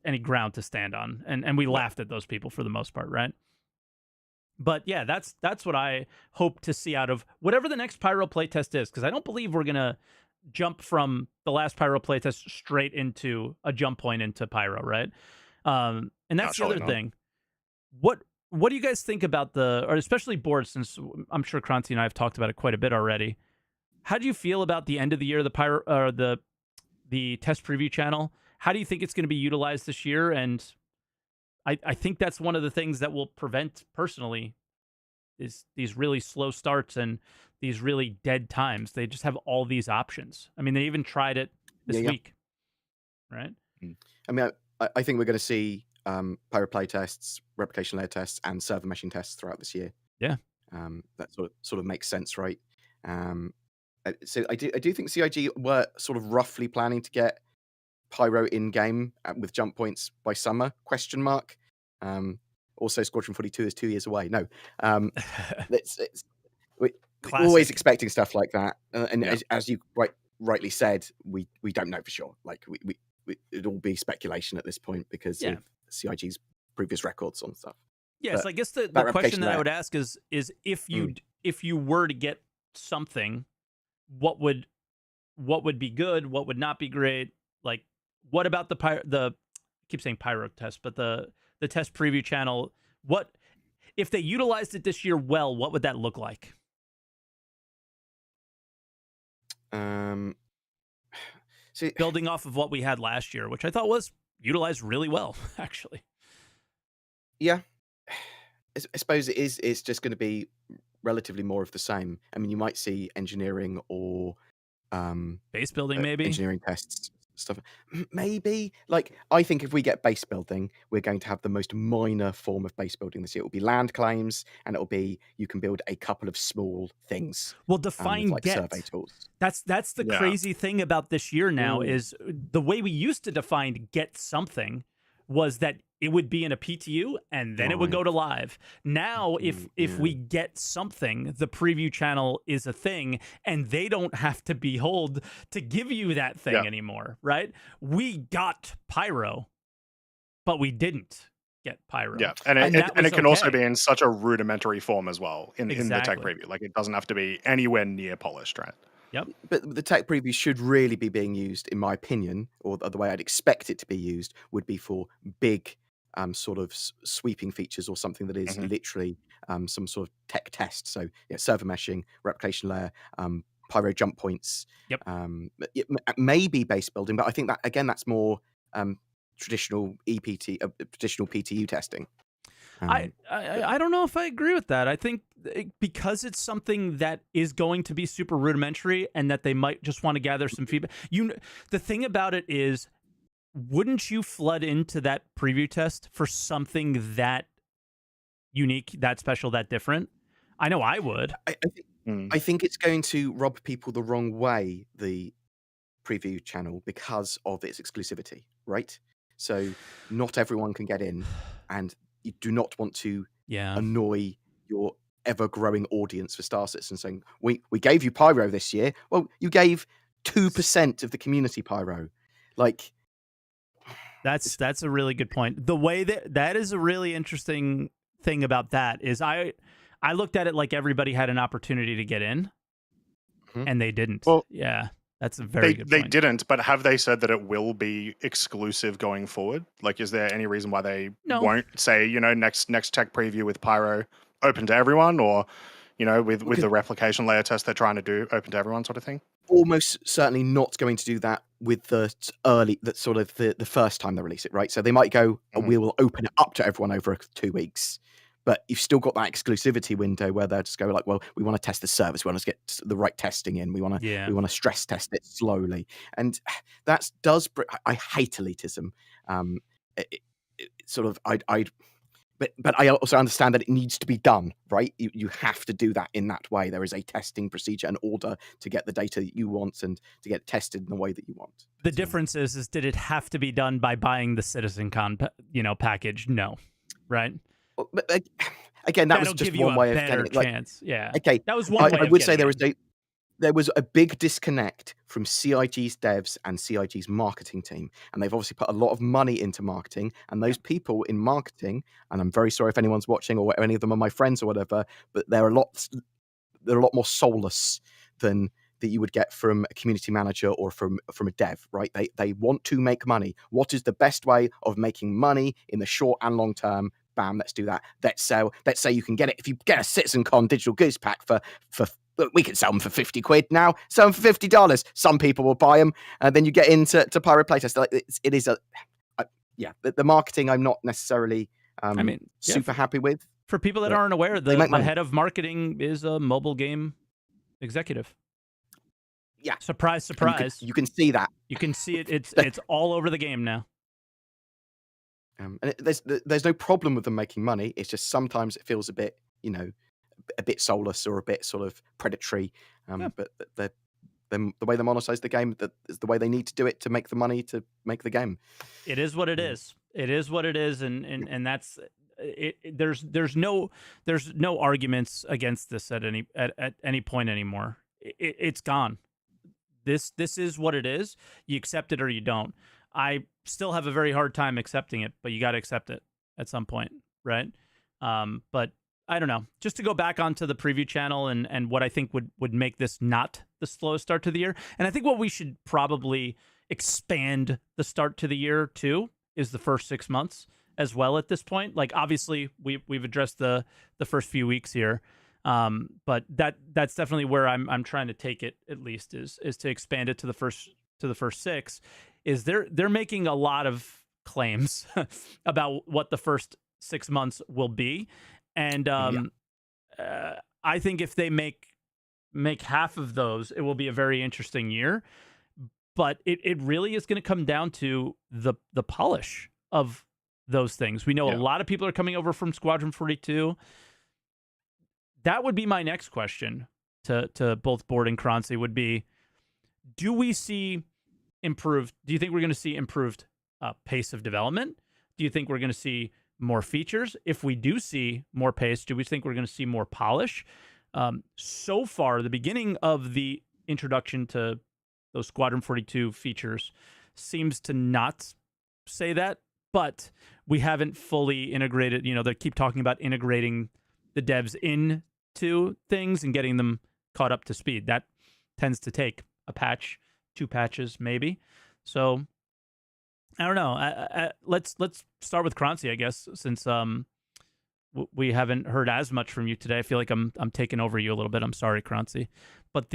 [SPEAKER 1] any ground to stand on, and we laughed at those people for the most part, right? But yeah, that's what I hope to see out of whatever the next Pyro playtest is, because I don't believe we're gonna jump from the last Pyro playtest straight into a jump point into Pyro, right? And that's the other thing. What do you guys think about or especially Bored, since I'm sure Croncy and I have talked about it quite a bit already? How do you feel about the end of the year, the test preview channel? How do you think it's going to be utilized this year? And I think that's one of the things that will prevent, personally, is these really slow starts and these really dead times. They just have all these options. I mean, they even tried it this week, right?
[SPEAKER 3] I mean, I think we're going to see Pyro play tests, replication layer tests, and server meshing tests throughout this year.
[SPEAKER 1] Yeah,
[SPEAKER 3] that sort of makes sense, right? So I do think CIG were sort of roughly planning to get Pyro in game with jump points by summer ? Also, Squadron 42 is 2 years away. No, we're always expecting stuff like that, and as you rightly said, we don't know for sure. Like it'd all be speculation at this point because of CIG's previous records on stuff.
[SPEAKER 1] Yes,
[SPEAKER 3] But
[SPEAKER 1] I guess the
[SPEAKER 3] that
[SPEAKER 1] question that I
[SPEAKER 3] replication
[SPEAKER 1] would ask is if you were to get something, what would be good? What would not be great? Like, what about I keep saying Pyro test, but the test preview channel? What if they utilized it this year well? What would that look like?
[SPEAKER 3] So
[SPEAKER 1] Building off of what we had last year, which I thought was utilized really well, actually.
[SPEAKER 3] yeah, I suppose it's just going to be relatively more of the same. I mean, you might see engineering or
[SPEAKER 1] Base building, maybe
[SPEAKER 3] engineering tests stuff. Maybe, like, I think if we get base building, we're going to have the most minor form of base building this year. It will be land claims, and it'll be you can build a couple of small things.
[SPEAKER 1] Well, define
[SPEAKER 3] like
[SPEAKER 1] get.
[SPEAKER 3] survey tools.
[SPEAKER 1] That's the crazy thing about this year now is the way we used to define get something was that it would be in a PTU and then it would go to live. Now, if we get something, the preview channel is a thing, and they don't have to behold to give you that thing anymore, right? We got Pyro, but we didn't get Pyro.
[SPEAKER 2] Yeah, and it can also be in such a rudimentary form as well in the tech preview. Like, it doesn't have to be anywhere near polished, right?
[SPEAKER 1] Yep.
[SPEAKER 3] But the tech preview should really be being used, in my opinion, or the way I'd expect it to be used would be for big sort of sweeping features or something that is literally some sort of tech test. So server meshing, replication layer, Pyro jump points, maybe base building, but I think that again that's more traditional traditional PTU testing.
[SPEAKER 1] I don't know if I agree with that. I think because it's something that is going to be super rudimentary and that they might just want to gather some feedback. The thing about it is, wouldn't you flood into that preview test for something that unique, that special, that different? I know I would.
[SPEAKER 3] I think it's going to rub people the wrong way, the preview channel, because of its exclusivity, right? So not everyone can get in, and you do not want to annoy your ever-growing audience for Star Citizen saying, we gave you Pyro this year. Well, you gave 2% of the community Pyro. Like,
[SPEAKER 1] That's a really good point. The way that is a really interesting thing about that is I looked at it like everybody had an opportunity to get in,
[SPEAKER 3] Mhm.
[SPEAKER 1] and they didn't.
[SPEAKER 2] Well,
[SPEAKER 1] Yeah, that's a very good point.
[SPEAKER 2] didn't, but have they said that it will be exclusive going forward? Like, is there any reason why they
[SPEAKER 1] No,
[SPEAKER 2] won't say, next tech preview with Pyro open to everyone, or with the replication layer test they're trying to do open to everyone sort of thing?
[SPEAKER 3] Almost certainly not going to do that with that sort of the first time they release it, right? So they might go,
[SPEAKER 2] Mhm.
[SPEAKER 3] we will open it up to everyone over 2 weeks, but you've still got that exclusivity window where they'll just go like, well, we want to test the service, we want to get the right testing in, we want
[SPEAKER 1] yeah,
[SPEAKER 3] to stress test it slowly, and I hate elitism. Sort of, but I also understand that it needs to be done, right? You have to do that in that way. There is a testing procedure and order to get the data that you want and to get tested in the way that you want.
[SPEAKER 1] the difference is did it have to be done by buying the CitizenCon package? No, right?
[SPEAKER 3] But again, that was
[SPEAKER 1] That'll
[SPEAKER 3] just
[SPEAKER 1] give you
[SPEAKER 3] one
[SPEAKER 1] a
[SPEAKER 3] way of
[SPEAKER 1] better
[SPEAKER 3] getting it. Like,
[SPEAKER 1] chance. Yeah,
[SPEAKER 3] okay,
[SPEAKER 1] that was one way.
[SPEAKER 3] I
[SPEAKER 1] of
[SPEAKER 3] would say
[SPEAKER 1] getting in.
[SPEAKER 3] there was a big disconnect from CIG's devs and CIG's marketing team. And they've obviously put a lot of money into marketing. And those people in marketing, and I'm very sorry if anyone's watching or any of them are my friends or whatever, but they're a lot more soulless than that you would get from a community manager or from a dev, right? They want to make money. What is the best way of making money in the short and long term? Bam, let's do that. Let's say you can get it if you get a CitizenCon digital goose pack for we can sell them for 50 quid now. Sell them for $50. Some people will buy them, and then you get into Pyro playtest. Like it is the marketing. I'm not necessarily super happy with.
[SPEAKER 1] For people that aren't aware, the head of marketing is a mobile game executive.
[SPEAKER 3] Yeah,
[SPEAKER 1] surprise.
[SPEAKER 3] You can see that.
[SPEAKER 1] You can see it. It's all over the game now.
[SPEAKER 3] And there's no problem with them making money. It's just sometimes it feels a bit, a bit soulless or a bit sort of predatory. But the way they monetize the game, that is the way they need to do it to make the money to make the game.
[SPEAKER 1] It is what it is. It is what it is, and that's it. There's no arguments against this at any point anymore. It's gone. This is what it is. You accept it or you don't. I still have a very hard time accepting it, but you got to accept it at some point, right? But I don't know. Just to go back onto the preview channel and what I think would make this not the slowest start to the year, and I think what we should probably expand the start to the year to is the first 6 months as well at this point. Like, obviously, we've addressed the first few weeks here, but that's definitely where I'm trying to take it, at least, is to expand it to the first 6. Is they're making a lot of claims about what the first 6 months will be, and I think if they make half of those, it will be a very interesting year. But it really is going to come down to the polish of those things. We know a lot of people are coming over from Squadron 42. That would be my next question to both Bored and Croncy would be, do we see improved? Do you think we're going to see improved pace of development? Do you think we're going to see more features? If we do see more pace, do we think we're going to see more polish? So far, the beginning of the introduction to those Squadron 42 features seems to not say that, but we haven't fully integrated. They keep talking about integrating the devs into things and getting them caught up to speed. That tends to take a patch, 2 patches, maybe. So I don't know. Let's start with Croncy, I guess, since we haven't heard as much from you today. I feel like I'm taking over you a little bit. I'm sorry, Croncy, but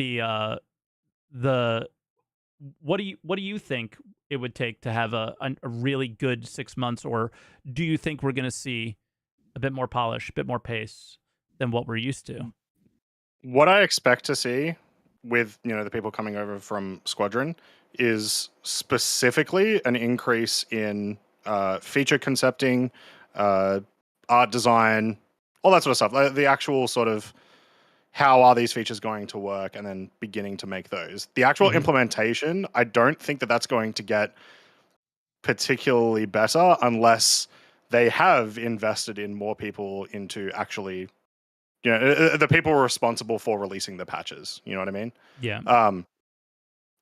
[SPEAKER 1] what do you think it would take to have a really good 6 months, or do you think we're going to see a bit more polish, a bit more pace than what we're used to?
[SPEAKER 2] What I expect to see with the people coming over from Squadron is specifically an increase in feature concepting, art design, all that sort of stuff. Like the actual sort of how are these features going to work, and then beginning to make those. The actual implementation, I don't think that that's going to get particularly better unless they have invested in more people into actually, the people responsible for releasing the patches. You know what I mean?
[SPEAKER 1] Yeah.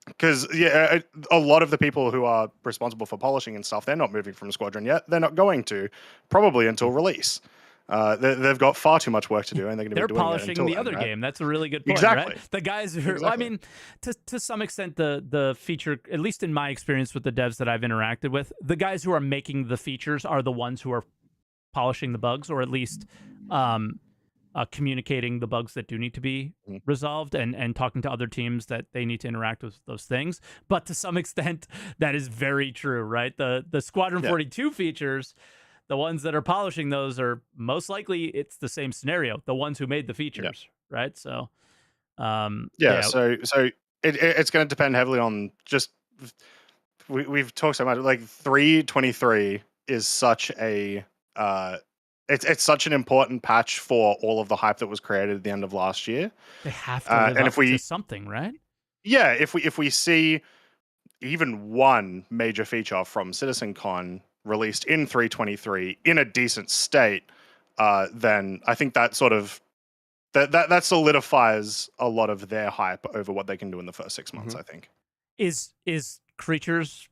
[SPEAKER 2] because a lot of the people who are responsible for polishing and stuff, they're not moving from Squadron yet. They're not going to, probably until release. They've got far too much work to do, and they're going to
[SPEAKER 1] They're
[SPEAKER 2] be doing it
[SPEAKER 1] polishing
[SPEAKER 2] until
[SPEAKER 1] the
[SPEAKER 2] then,
[SPEAKER 1] other
[SPEAKER 2] right?
[SPEAKER 1] game. That's a really good point,
[SPEAKER 2] Exactly.
[SPEAKER 1] right? The guys who, I
[SPEAKER 2] Exactly.
[SPEAKER 1] mean, to some extent, the feature, at least in my experience with the devs that I've interacted with, the guys who are making the features are the ones who are polishing the bugs, or at least communicating the bugs that do need to be resolved, and talking to other teams that they need to interact with those things. But to some extent, that is very true, right? The Squadron 42 features, the ones that are polishing those are most likely it's the same scenario. The ones who made the features, right? So,
[SPEAKER 2] So it's going to depend heavily on just we've talked so much. Like 3.23 is such a it's such an important patch for all of the hype that was created at the end of last year.
[SPEAKER 1] they have to live
[SPEAKER 2] and
[SPEAKER 1] up
[SPEAKER 2] if we
[SPEAKER 1] to something, right?
[SPEAKER 2] if we see even one major feature from CitizenCon released in 3.23 in a decent state, then I think that sort of that solidifies a lot of their hype over what they can do in the first 6 months. I think
[SPEAKER 1] is creatures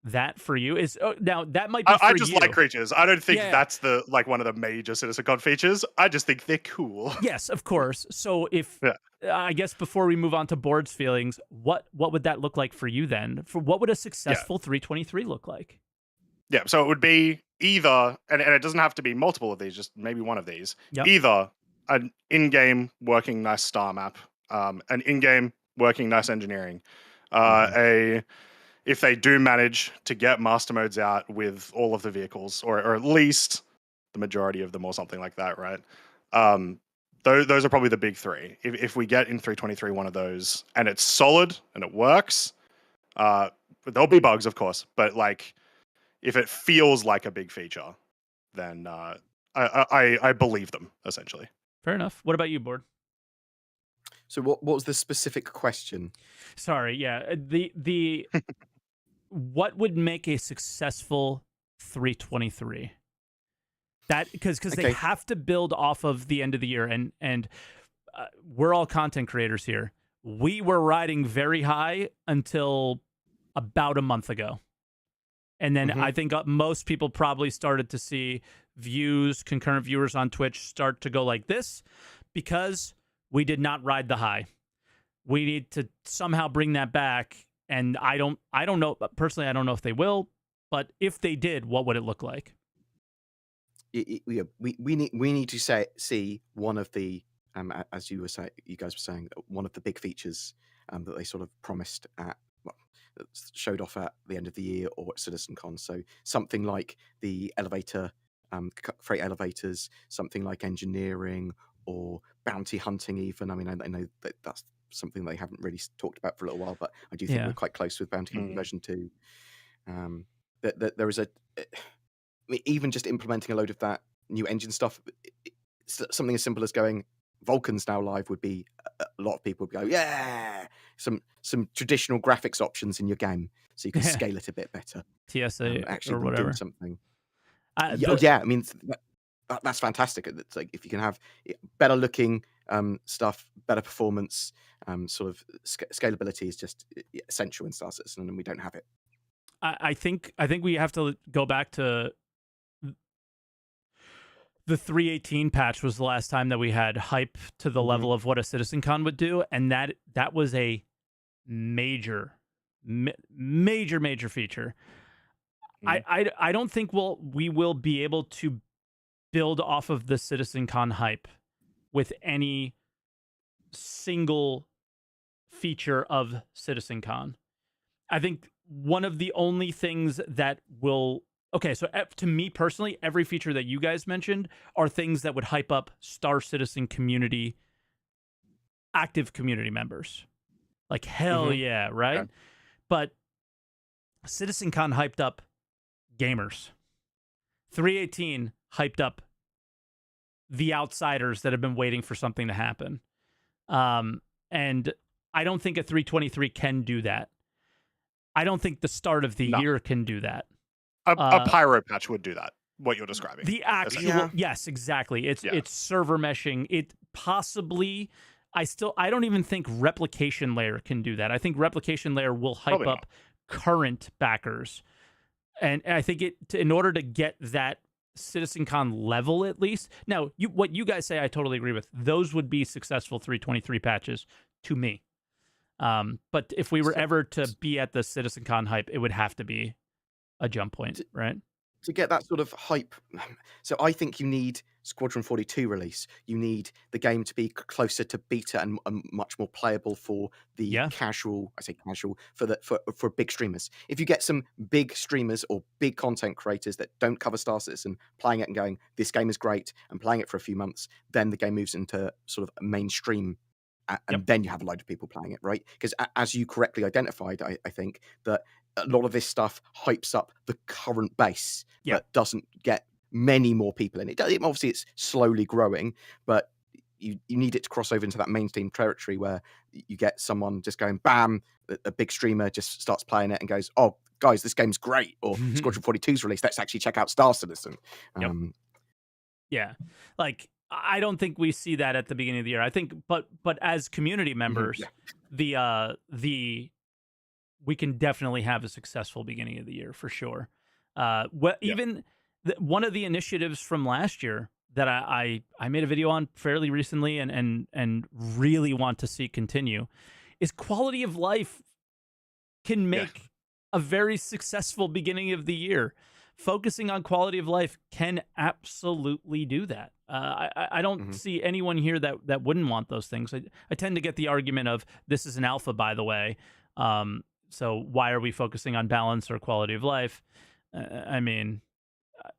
[SPEAKER 1] that for you is now that might be.
[SPEAKER 2] I
[SPEAKER 1] for
[SPEAKER 2] just
[SPEAKER 1] you.
[SPEAKER 2] like creatures. I don't think
[SPEAKER 1] Yeah.
[SPEAKER 2] that's the one of the major CitizenCon features. I just think they're cool.
[SPEAKER 1] Yes, of course. So if I guess before we move on to Board's feelings, what would that look like for you then? For what would a successful 3.23 look like?
[SPEAKER 2] Yeah, so it would be either, and it doesn't have to be multiple of these, just maybe one of these.
[SPEAKER 1] Yep.
[SPEAKER 2] Either an in-game working nice star map, an in-game working nice engineering, if they do manage to get master modes out with all of the vehicles, or at least the majority of them, or something like that, right? Those are probably the big three. If we get in 3.23 one of those, and it's solid and it works, there'll be bugs, of course, but like, if it feels like a big feature, then I believe them, essentially.
[SPEAKER 1] Fair enough. What about you, Board?
[SPEAKER 3] So what was the specific question?
[SPEAKER 1] Sorry, yeah. The what would make a successful 3.23? That because they have to build off of the end of the year, and we're all content creators here. We were riding very high until about a month ago. And then I think most people probably started to see concurrent viewers on Twitch start to go like this because we did not ride the high. We need to somehow bring that back. And I don't know personally. I don't know if they will, but if they did, what would it look like?
[SPEAKER 3] We need to see one of the as you guys were saying, one of the big features that they sort of promised showed off at the end of the year or at CitizenCon. So something like the elevator, freight elevators, something like engineering or bounty hunting. Even I mean, I know that that's something they haven't really talked about for a little while, but I do think we're quite close with bounty hunting version 2. That there is even just implementing a load of that new engine stuff. Something as simple as going Vulcan's now live would be a lot of people would go, yeah, some traditional graphics options in your game so you can scale it a bit better.
[SPEAKER 1] TSA
[SPEAKER 3] actually
[SPEAKER 1] or whatever.
[SPEAKER 3] doing something. I mean that's fantastic. It's like if you can have better looking stuff, better performance, sort of scalability is just essential in Star Citizen, and we don't have it.
[SPEAKER 1] I think we have to go back to the 3.18 patch was the last time that we had hype to the level of what a CitizenCon would do, and that was a major feature. I don't think we will be able to build off of the CitizenCon hype with any single feature of CitizenCon. I think one of the only things that will... Okay, so to me personally, every feature that you guys mentioned are things that would hype up Star Citizen community, active community members. Like, hell yeah, right? Okay. But CitizenCon hyped up gamers. 3.18 hyped up the outsiders that have been waiting for something to happen. And I don't think a 3.23 can do that. I don't think the start of the year can do that.
[SPEAKER 2] A pyro patch would do that. What you're describing.
[SPEAKER 1] The actual, yes, exactly. It's server meshing. It possibly I don't even think replication layer can do that. I think replication layer will hype
[SPEAKER 2] Probably not.
[SPEAKER 1] up current backers, and I think in order to get that CitizenCon level at least. Now, what you guys say, I totally agree with. Those would be successful 323 patches to me. But if we were
[SPEAKER 3] So-
[SPEAKER 1] ever to be at the CitizenCon hype, it would have to be a jump point, right?
[SPEAKER 3] To get that sort of hype, so I think you need Squadron 42 release. You need the game to be closer to beta and much more playable for the
[SPEAKER 1] Yeah.
[SPEAKER 3] casual. I say casual for big streamers. If you get some big streamers or big content creators that don't cover Star Citizen playing it and going, "This game is great," and playing it for a few months, then the game moves into sort of mainstream. And then you have a load of people playing it, right? Because as you correctly identified, I think that a lot of this stuff hypes up the current base, but doesn't get many more people in it. Obviously, it's slowly growing, but you need it to cross over into that mainstream territory where you get someone just going, bam, a big streamer just starts playing it and goes, "Oh, guys, this game's great," or Squadron 42's released. Let's actually check out Star Citizen.
[SPEAKER 1] Yeah. Like, I don't think we see that at the beginning of the year. I think, but as community members, we can definitely have a successful beginning of the year for sure. Even one of the initiatives from last year that I made a video on fairly recently and really want to see continue is quality of life can make a very successful beginning of the year. Focusing on quality of life can absolutely do that. I don't see anyone here that wouldn't want those things. I tend to get the argument of, this is an alpha, by the way. So why are we focusing on balance or quality of life? I mean,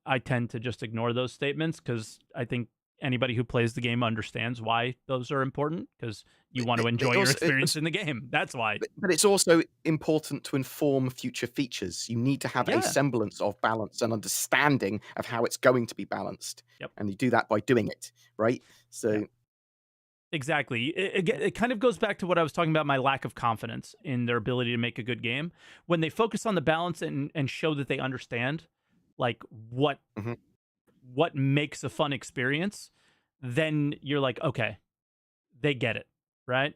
[SPEAKER 1] I tend to just ignore those statements because I think anybody who plays the game understands why those are important, because you want to enjoy your experience in the game. That's why.
[SPEAKER 3] But it's also important to inform future features. You need to have a semblance of balance and understanding of how it's going to be balanced. And you do that by doing it, right? So
[SPEAKER 1] exactly. It kind of goes back to what I was talking about, my lack of confidence in their ability to make a good game. When they focus on the balance and show that they understand like what makes a fun experience, then you're like, okay, they get it, right?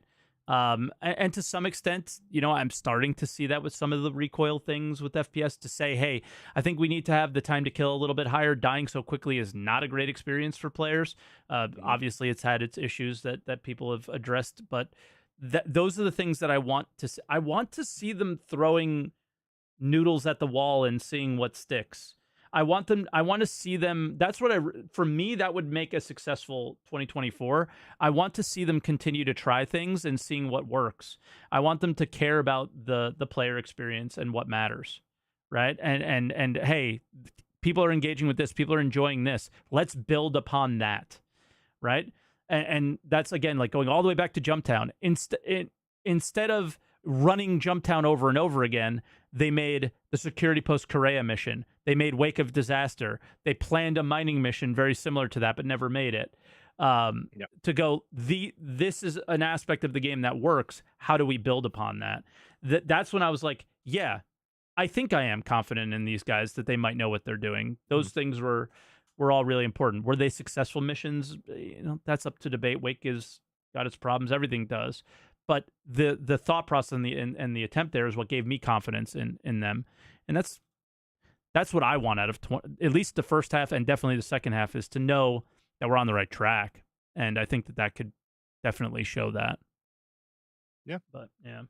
[SPEAKER 1] And to some extent, I'm starting to see that with some of the recoil things with FPS, to say, hey, I think we need to have the time to kill a little bit higher. Dying so quickly is not a great experience for players. Obviously, it's had its issues that people have addressed, but those are the things that I want to see. I want to see them throwing noodles at the wall and seeing what sticks. I want to see them. That's what for me, that would make a successful 2024. I want to see them continue to try things and seeing what works. I want them to care about the player experience and what matters, right? And hey, people are engaging with this. People are enjoying this. Let's build upon that, right? And that's, again, like going all the way back to Jumptown. Instead of running Jumptown over and over again, they made the Security Post Korea mission. They made Wake of Disaster. They planned a mining mission very similar to that, but never made it. To go, this is an aspect of the game that works. How do we build upon that? That's when I was like, yeah, I think I am confident in these guys that they might know what they're doing. Those things were all really important. Were they successful missions? That's up to debate. Wake has got its problems. Everything does. But the thought process and the attempt there is what gave me confidence in them, and that's what I want out of at least the first half, and definitely the second half, is to know that we're on the right track, and I think that could definitely show that.
[SPEAKER 2] Yeah.
[SPEAKER 1] But yeah,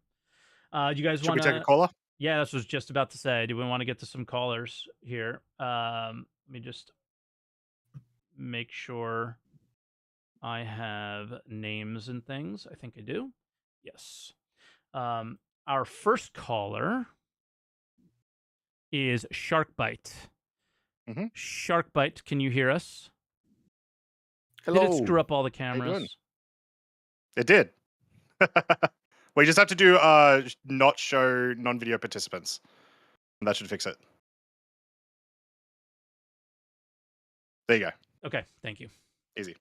[SPEAKER 1] do you guys
[SPEAKER 2] Should
[SPEAKER 1] want
[SPEAKER 2] we take a caller?
[SPEAKER 1] Yeah, this was just about to say. Do we want to get to some callers here? Let me just make sure I have names and things. I think I do. Yes. Our first caller is Sharkbite. Sharkbite, can you hear us?
[SPEAKER 3] Hello.
[SPEAKER 1] Did it screw up all the cameras?
[SPEAKER 2] It did. We just have to do not show non-video participants. And that should fix it. There you go.
[SPEAKER 1] Okay, thank you.
[SPEAKER 2] Easy.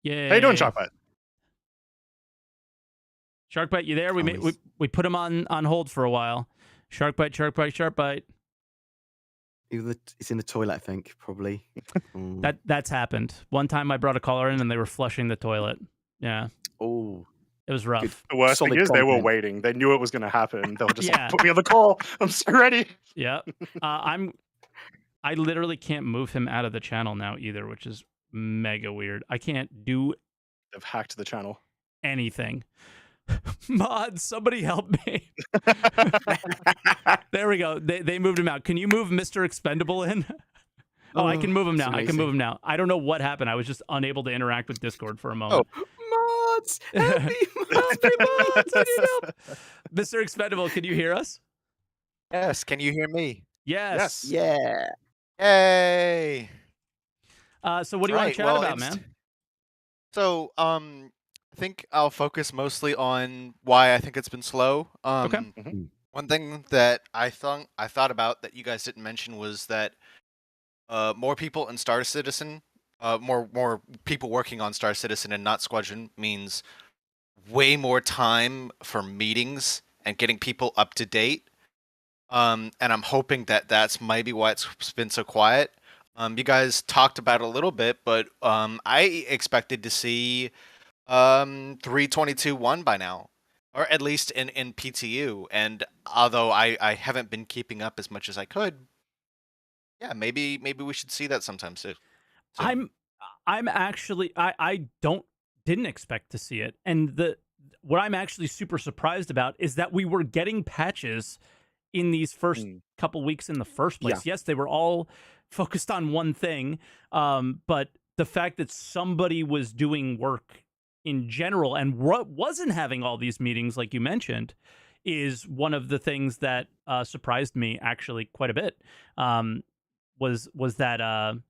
[SPEAKER 1] Yeah.
[SPEAKER 2] How you doing, Sharkbite?
[SPEAKER 1] Sharkbite, you there? We put him on hold for a while. Sharkbite.
[SPEAKER 3] It's in the toilet, I think, probably.
[SPEAKER 1] That's happened. One time I brought a caller in and they were flushing the toilet. Yeah.
[SPEAKER 3] Oh.
[SPEAKER 1] It was rough.
[SPEAKER 2] The worst thing
[SPEAKER 3] Solid
[SPEAKER 2] is they were
[SPEAKER 3] content.
[SPEAKER 2] waiting. They knew it was going to happen. They were just
[SPEAKER 1] Yeah.
[SPEAKER 2] like, put me on the call. I'm so ready.
[SPEAKER 1] Yeah. I literally can't move him out of the channel now either, which is mega weird. I can't do
[SPEAKER 2] They've hacked the channel.
[SPEAKER 1] anything. Mod, somebody help me. There we go. They moved him out. Can you move Mr. Expendable in? Oh, I can move him
[SPEAKER 3] That's
[SPEAKER 1] now. I can move
[SPEAKER 3] amazing.
[SPEAKER 1] him now. I don't know what happened. I was just unable to interact with Discord for a moment.
[SPEAKER 3] Mods, help me,
[SPEAKER 1] Help me, mods, I need help. Mr. Expendable, can you hear us?
[SPEAKER 4] Yes, can you hear me?
[SPEAKER 1] Yes.
[SPEAKER 3] Yeah.
[SPEAKER 4] Yay!
[SPEAKER 1] So what do you want to chat about, man?
[SPEAKER 4] So, I think I'll focus mostly on why I think it's been slow.
[SPEAKER 1] Okay.
[SPEAKER 4] One thing that I thought about that you guys didn't mention was that more people in Star Citizen, more people working on Star Citizen and not Squadron means way more time for meetings and getting people up to date. And I'm hoping that that's maybe why it's been so quiet. You guys talked about it a little bit, but I expected to see 322.1 by now, or at least in PTU. And although I haven't been keeping up as much as I could, yeah, maybe we should see that sometime soon.
[SPEAKER 1] I'm actually I didn't expect to see it, and what I'm actually super surprised about is that we were getting patches in these first couple weeks in the first place. Yes, they were all focused on one thing, but the fact that somebody was doing work in general and wasn't having all these meetings like you mentioned is one of the things that surprised me actually quite a bit. Was that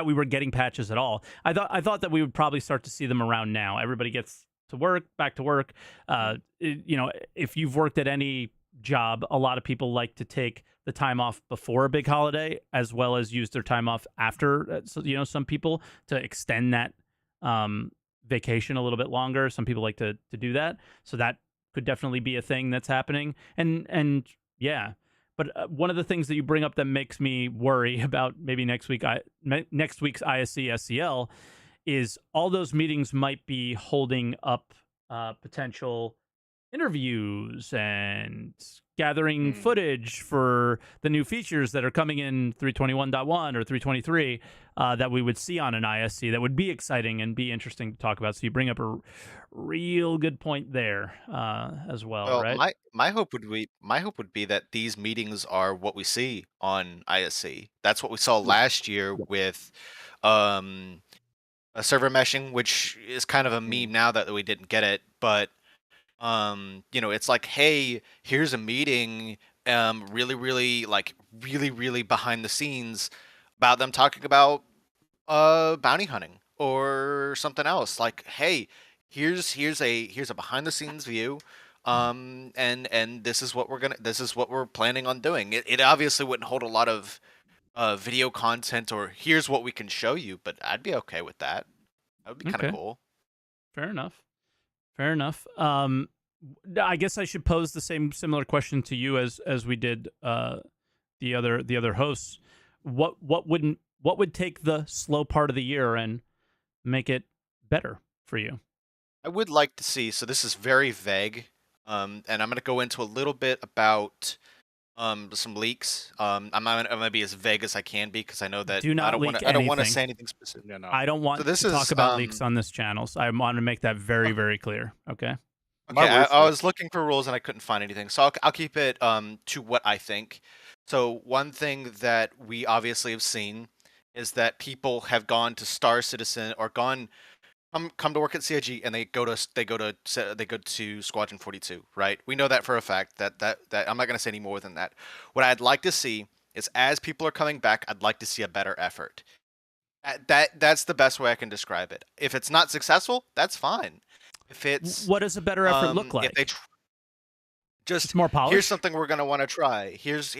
[SPEAKER 1] we were getting patches at all. I thought that we would probably start to see them around now. Everybody gets to work, back to work. If you've worked at any job, a lot of people like to take the time off before a big holiday as well as use their time off after. So, some people to extend that vacation a little bit longer. Some people like to do that. So that could definitely be a thing that's happening. And yeah. But one of the things that you bring up that makes me worry about maybe next week's ISC SCL is all those meetings might be holding up potential interviews and gathering footage for the new features that are coming in 321.1 or 323 that we would see on an ISC that would be exciting and be interesting to talk about. So you bring up a real good point there as well, right?
[SPEAKER 4] My hope would be that these meetings are what we see on ISC. That's what we saw last year with a server meshing, which is kind of a meme now that we didn't get it, but it's like, hey, here's a meeting, really behind the scenes about them talking about bounty hunting or something else. Like, hey, here's a behind the scenes view, and this is what we're planning on doing. It obviously wouldn't hold a lot of video content or here's what we can show you, but I'd be okay with that. That would be kind of cool.
[SPEAKER 1] Fair enough. I guess I should pose the similar question to you as we did the other hosts. What would take the slow part of the year and make it better for you?
[SPEAKER 4] I would like to see. So this is very vague, and I'm going to go into a little bit about some leaks. I'm gonna be as vague as I can be because I know that I don't want to say anything specific.
[SPEAKER 2] Yeah, no.
[SPEAKER 1] I don't want to talk about leaks on this channel, so I want to make that very, very clear. Okay.
[SPEAKER 4] Okay, I was looking for rules and I couldn't find anything, so I'll keep it to what I think. So one thing that we obviously have seen is that people have gone to Star Citizen or come to work at CIG and they go to Squadron 42, right? We know that for a fact. That I'm not going to say any more than that. What I'd like to see is as people are coming back, I'd like to see a better effort. That's the best way I can describe it. If it's not successful, that's fine. If it's
[SPEAKER 1] what does a better effort look like?
[SPEAKER 4] If they
[SPEAKER 1] just more polished.
[SPEAKER 4] Here's something we're gonna want to try. Here's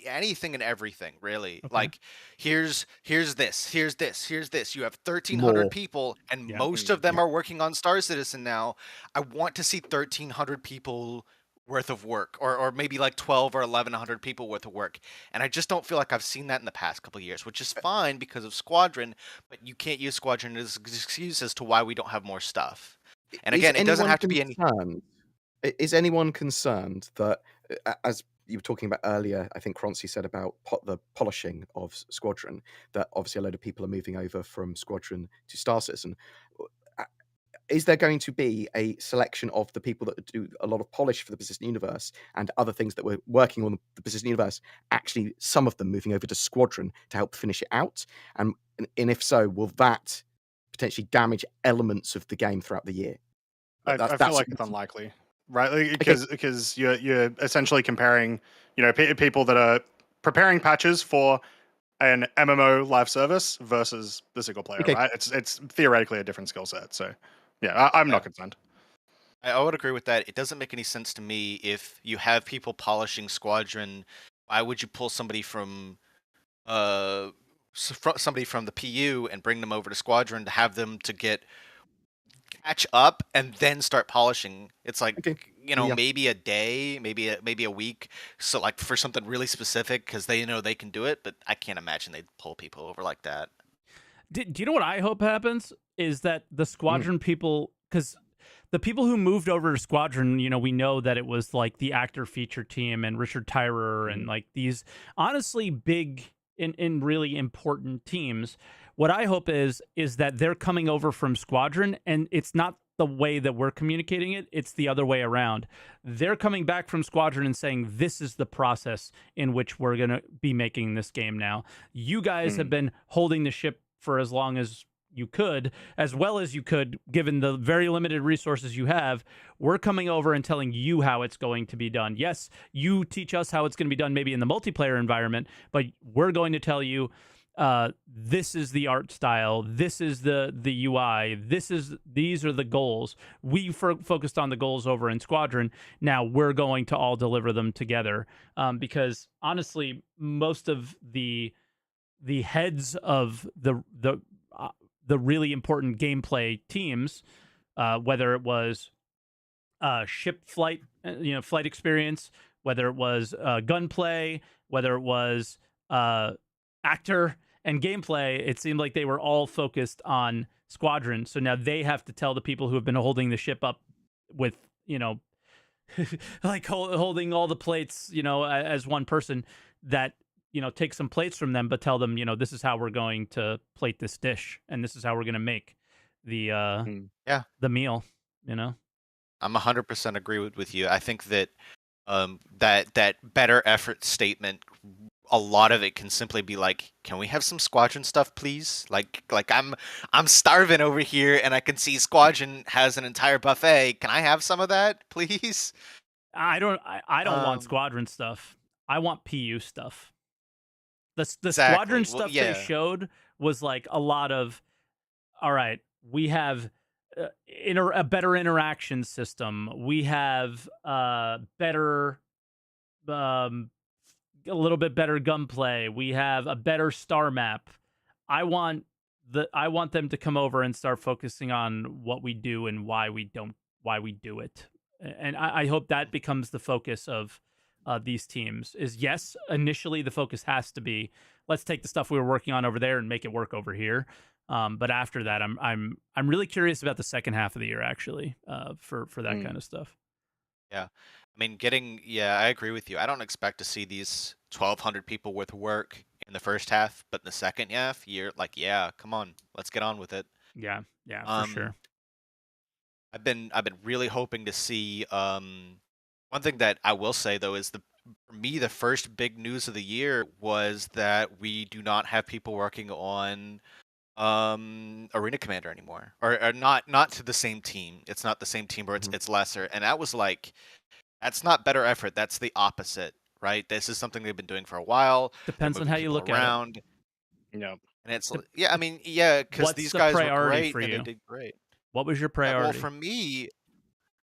[SPEAKER 4] anything and everything, really. Okay. Like here's this. You have 1,300 people, and most of them are working on Star Citizen now. I want to see 1,300 people worth of work, or maybe like 12 or 1,100 people worth of work. And I just don't feel like I've seen that in the past couple of years, which is fine because of Squadron, but you can't use Squadron as an excuse as to why we don't have more stuff. And
[SPEAKER 3] Is
[SPEAKER 4] again, it doesn't
[SPEAKER 3] anyone
[SPEAKER 4] have to be any.
[SPEAKER 3] concerned? Is anyone concerned that, as you were talking about earlier, I think Croncy said about the polishing of Squadron, that obviously a load of people are moving over from Squadron to Star Citizen. Uh, Is there going to be a selection of the people that do a lot of polish for the Persistent Universe and other things that we're working on the Persistent Universe, actually some of them moving over to Squadron to help finish it out? And if so, will that potentially damage elements of the game throughout the year?
[SPEAKER 2] I feel like it's unlikely, right?
[SPEAKER 3] Okay.
[SPEAKER 2] Because you're essentially comparing, people that are preparing patches for an MMO live service versus the single player,
[SPEAKER 3] Okay.
[SPEAKER 2] right? It's theoretically a different skill set. So, yeah, I'm not concerned.
[SPEAKER 4] I would agree with that. It doesn't make any sense to me if you have people polishing Squadron. Why would you pull somebody from somebody from the PU and bring them over to Squadron to have them to catch up and then start polishing? It's like,
[SPEAKER 3] Okay.
[SPEAKER 4] maybe a day, maybe a week, so like for something really specific because they know they can do it. But I can't imagine they'd pull people over like that.
[SPEAKER 1] Do you know what I hope happens is that the Squadron people, because the people who moved over to Squadron, we know that it was like the actor feature team and Richard Tyrer and like these honestly big and really important teams. What I hope is that they're coming over from Squadron, and it's not the way that we're communicating it, it's the other way around. They're coming back from Squadron and saying, this is the process in which we're going to be making this game now. You guys have been holding the ship for as long as you could, as well as you could, given the very limited resources you have. We're coming over and telling you how it's going to be done. Yes, you teach us how it's going to be done, maybe in the multiplayer environment, but we're going to tell you, this is the art style, this is the UI, these are the goals. We focused on the goals over in Squadron. Now we're going to all deliver them together, because honestly, most of the heads of the really important gameplay teams, whether it was ship flight, flight experience, whether it was gunplay, whether it was actor and gameplay, it seemed like they were all focused on Squadron. So now they have to tell the people who have been holding the ship up with, like holding all the plates, as one person, that take some plates from them, but tell them, this is how we're going to plate this dish, and this is how we're going to make the the meal.
[SPEAKER 4] I'm 100% agree with you. I think that that better effort statement, a lot of it can simply be like, can we have some Squadron stuff, please? Like I'm starving over here, and I can see Squadron has an entire buffet. Can I have some of that, please?
[SPEAKER 1] I don't want Squadron stuff. I want PU stuff. The
[SPEAKER 4] Exactly.
[SPEAKER 1] Squadron
[SPEAKER 4] Well,
[SPEAKER 1] stuff
[SPEAKER 4] yeah.
[SPEAKER 1] they showed was like a lot of, all right, we have a better interaction system. We have better, a little bit better gunplay. We have a better star map. I want them to come over and start focusing on what we do and why we do it. And I hope that becomes the focus of these teams. Is yes, initially the focus has to be, let's take the stuff we were working on over there and make it work over here. But after that, I'm really curious about the second half of the year, actually, for that kind of stuff.
[SPEAKER 4] Yeah. I mean, I agree with you. I don't expect to see these 1,200 people worth of work in the first half, but in the second half, you're like, yeah, come on, let's get on with it.
[SPEAKER 1] Yeah, for sure.
[SPEAKER 4] I've been really hoping to see. One thing that I will say though is for me, the first big news of the year was that we do not have people working on Arena Commander anymore, or not to the same team. It's not the same team, or it's lesser, and that was like, that's not better effort. That's the opposite, right? This is something they've been doing for a while.
[SPEAKER 1] Depends on how you look at it.
[SPEAKER 2] Yeah,
[SPEAKER 4] and it's I mean, yeah, because these guys were great and they did great.
[SPEAKER 1] What was your priority?
[SPEAKER 4] Well,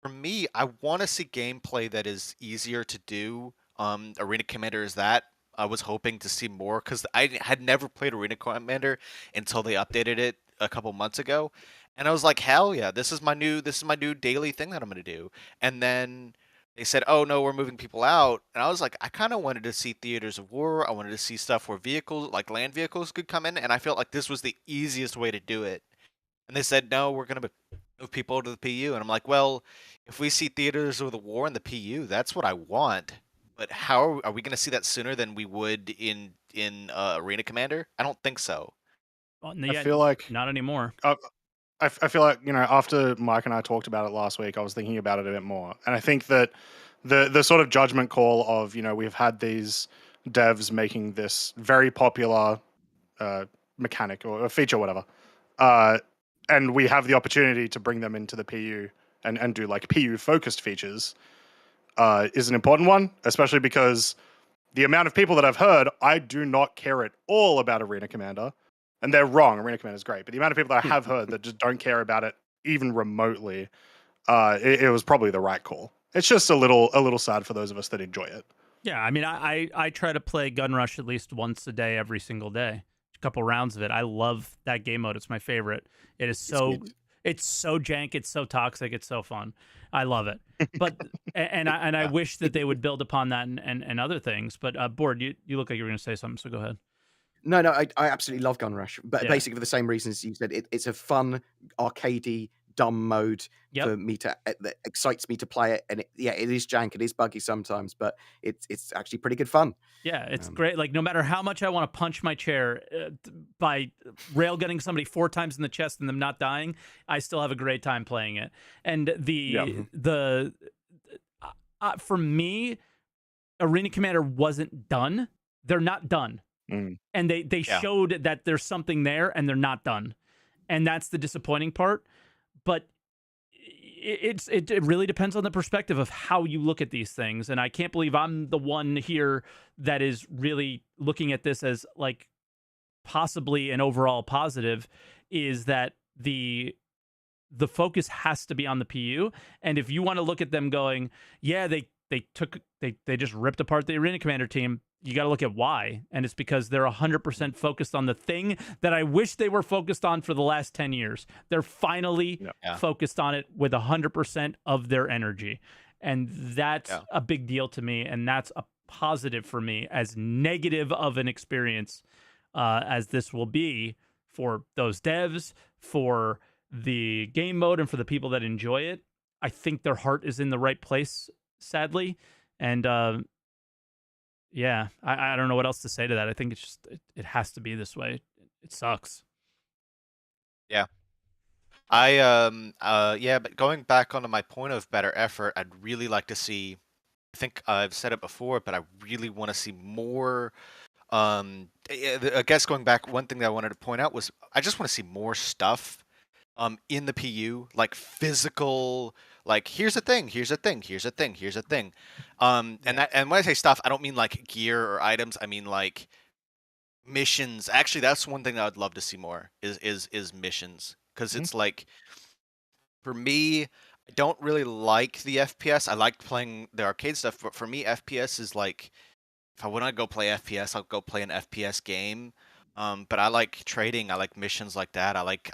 [SPEAKER 4] for me, I want to see gameplay that is easier to do. Arena Commander is that. I was hoping to see more because I had never played Arena Commander until they updated it a couple months ago, and I was like, hell yeah, this is my new daily thing that I'm gonna do. And then they said, oh no, we're moving people out, and I was like, I kind of wanted to see Theaters of War. I wanted to see stuff where vehicles, like land vehicles, could come in, and I felt like this was the easiest way to do it. And they said, no, we're gonna move people to the PU, and I'm like, well, if we see Theaters of the War in the PU, that's what I want. But how are we going to see that sooner than we would in Arena Commander? I don't think so.
[SPEAKER 1] Well,
[SPEAKER 2] I
[SPEAKER 1] yeah,
[SPEAKER 2] feel like
[SPEAKER 1] not anymore.
[SPEAKER 2] I feel like, after Mike and I talked about it last week, I was thinking about it a bit more, and I think that the sort of judgment call of we've had these devs making this very popular mechanic or a feature, whatever, and we have the opportunity to bring them into the PU and do like PU focused features, is an important one, especially because the amount of people that I've heard, I do not care at all about Arena Commander. And they're wrong. Arena Commander is great. But the amount of people that I have heard that just don't care about it even remotely, it was probably the right call. It's just a little sad for those of us that enjoy it.
[SPEAKER 1] Yeah, I mean, I try to play Gun Rush at least once a day, every single day. A couple rounds of it. I love that game mode. It's my favorite. It is it's so jank. It's so toxic. It's so fun. I love it. But I wish that they would build upon that and other things. But Bored, you look like you were going to say something, so go ahead.
[SPEAKER 3] No, I absolutely love Gun Rush, but
[SPEAKER 1] Yeah.
[SPEAKER 3] basically for the same reasons you said. It's a fun, arcadey, dumb mode for me that excites me to play it. And it is jank, it is buggy sometimes, but it's actually pretty good fun.
[SPEAKER 1] Yeah, it's great. Like, no matter how much I want to punch my chair by railgunning somebody 4 times in the chest and them not dying, I still have a great time playing it. And for me, Arena Commander wasn't done. They're not done. And they showed that there's something there, and they're not done. And that's the disappointing part. But it really depends on the perspective of how you look at these things. And I can't believe I'm the one here that is really looking at this as like possibly an overall positive, is that the focus has to be on the PU. And if you want to look at them going, yeah, they just ripped apart the Arena Commander team, you got to look at why. And it's because they're 100% focused on the thing that I wish they were focused on for the last 10 years. They're finally focused on it with 100% of their energy. And that's a big deal to me. And that's a positive for me, as negative of an experience as this will be for those devs, for the game mode, and for the people that enjoy it. I think their heart is in the right place, sadly. And I don't know what else to say to that. I think it's just it has to be this way. It sucks.
[SPEAKER 4] Yeah. But going back onto my point of better effort, I'd really like to see, I think I've said it before, but I really want to see more. I guess going back, one thing that I wanted to point out was I just want to see more stuff in the PU, like physical, like here's a thing, here's a thing, here's a thing, here's a thing. And when I say stuff, I don't mean like gear or items. I mean like missions. Actually, that's one thing that I'd love to see more is missions, because it's like, for me, I don't really like the FPS. I like playing the arcade stuff, but for me, FPS is like, if I want to go play FPS, I'll go play an FPS game. But I like trading. I like missions like that. I like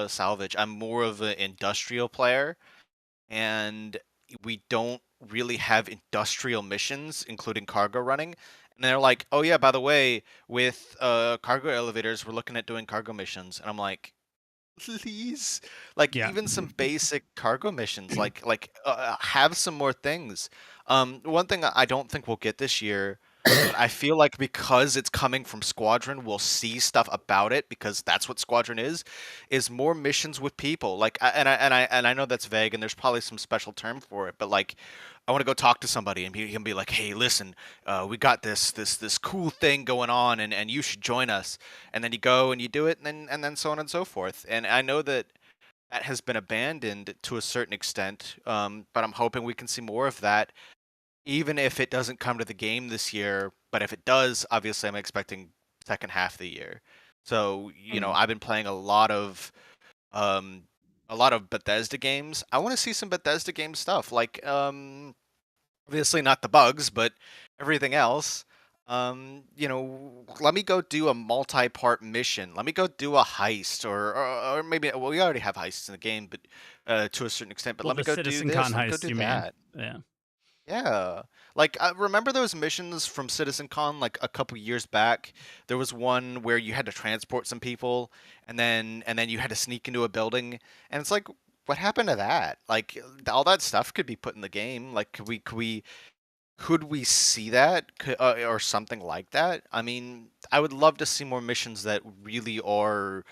[SPEAKER 4] salvage. I'm more of an industrial player, and we don't really have industrial missions, including cargo running. And they're like, oh yeah, by the way, with cargo elevators, we're looking at doing cargo missions. And I'm like, please, like even some basic cargo missions, like have some more things. One thing I don't think we'll get this year, but I feel like because it's coming from Squadron, we'll see stuff about it, because that's what Squadron is more missions with people. Like, I know that's vague, and there's probably some special term for it, but like, I want to go talk to somebody, and he can be like, hey, listen, we got this cool thing going on, and you should join us. And then you go and you do it, and then so on and so forth. And I know that has been abandoned to a certain extent, but I'm hoping we can see more of that, even if it doesn't come to the game this year. But if it does, obviously I'm expecting second half of the year. So, I've been playing a lot of Bethesda games. I want to see some Bethesda game stuff, like obviously not the bugs, but everything else. Let me go do a multi-part mission. Let me go do a heist, or maybe, well, we already have heists in the game, but to a certain extent. But let me go do this.
[SPEAKER 1] Citizen Con
[SPEAKER 4] Let me go
[SPEAKER 1] heist,
[SPEAKER 4] do
[SPEAKER 1] you
[SPEAKER 4] that.
[SPEAKER 1] mean? Yeah.
[SPEAKER 4] Yeah. Like, I remember those missions from CitizenCon like a couple years back. There was one where you had to transport some people and then you had to sneak into a building, and it's like, what happened to that? Like, all that stuff could be put in the game. Like, could we see that or something like that? I mean, I would love to see more missions that really are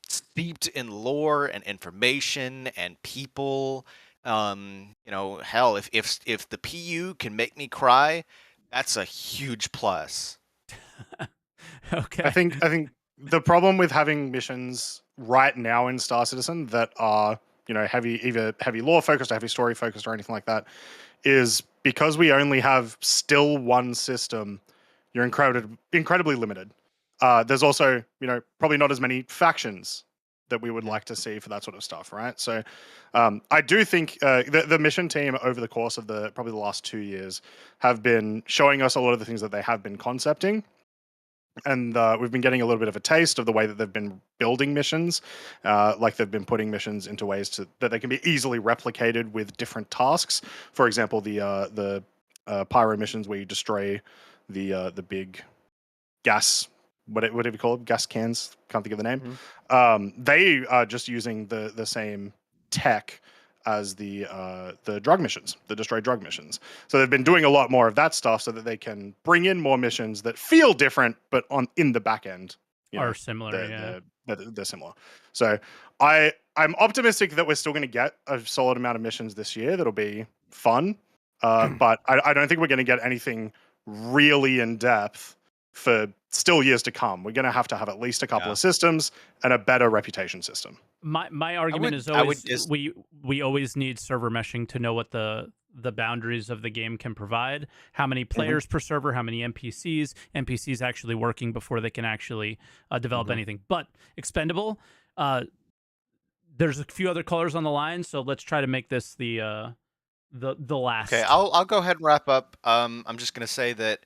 [SPEAKER 4] steeped in lore and information and people. Hell, if the PU can make me cry, that's a huge plus.
[SPEAKER 1] Okay.
[SPEAKER 2] I think the problem with having missions right now in Star Citizen that are, either heavy lore focused or heavy story focused or anything like that, is because we only have still one system, you're incredibly limited. There's also, probably not as many factions that we would like to see for that sort of stuff, right? So I do think the mission team over the course of probably the last 2 years have been showing us a lot of the things that they have been concepting. And we've been getting a little bit of a taste of the way that they've been building missions. Like they've been putting missions into ways that they can be easily replicated with different tasks. For example, the pyro missions where you destroy the big gas, whatever you call it, gas cans. Can't think of the name.
[SPEAKER 3] Mhm.
[SPEAKER 2] They are just using the same tech as the drug missions, the destroy drug missions. So they've been doing a lot more of that stuff so that they can bring in more missions that feel different, but in the back end,
[SPEAKER 1] Are similar,
[SPEAKER 2] they're similar. So I'm optimistic that we're still going to get a solid amount of missions this year that'll be fun, but I don't think we're going to get anything really in depth for still years to come. We're going to have at least a couple of systems and a better reputation system.
[SPEAKER 1] My argument is always we always need server meshing to know what the boundaries of the game can provide, how many players per server, how many NPCs actually working before they can actually develop anything. But expendable, there's a few other colors on the line, so let's try to make this the last.
[SPEAKER 4] Okay, I'll go ahead and wrap up. I'm just gonna say that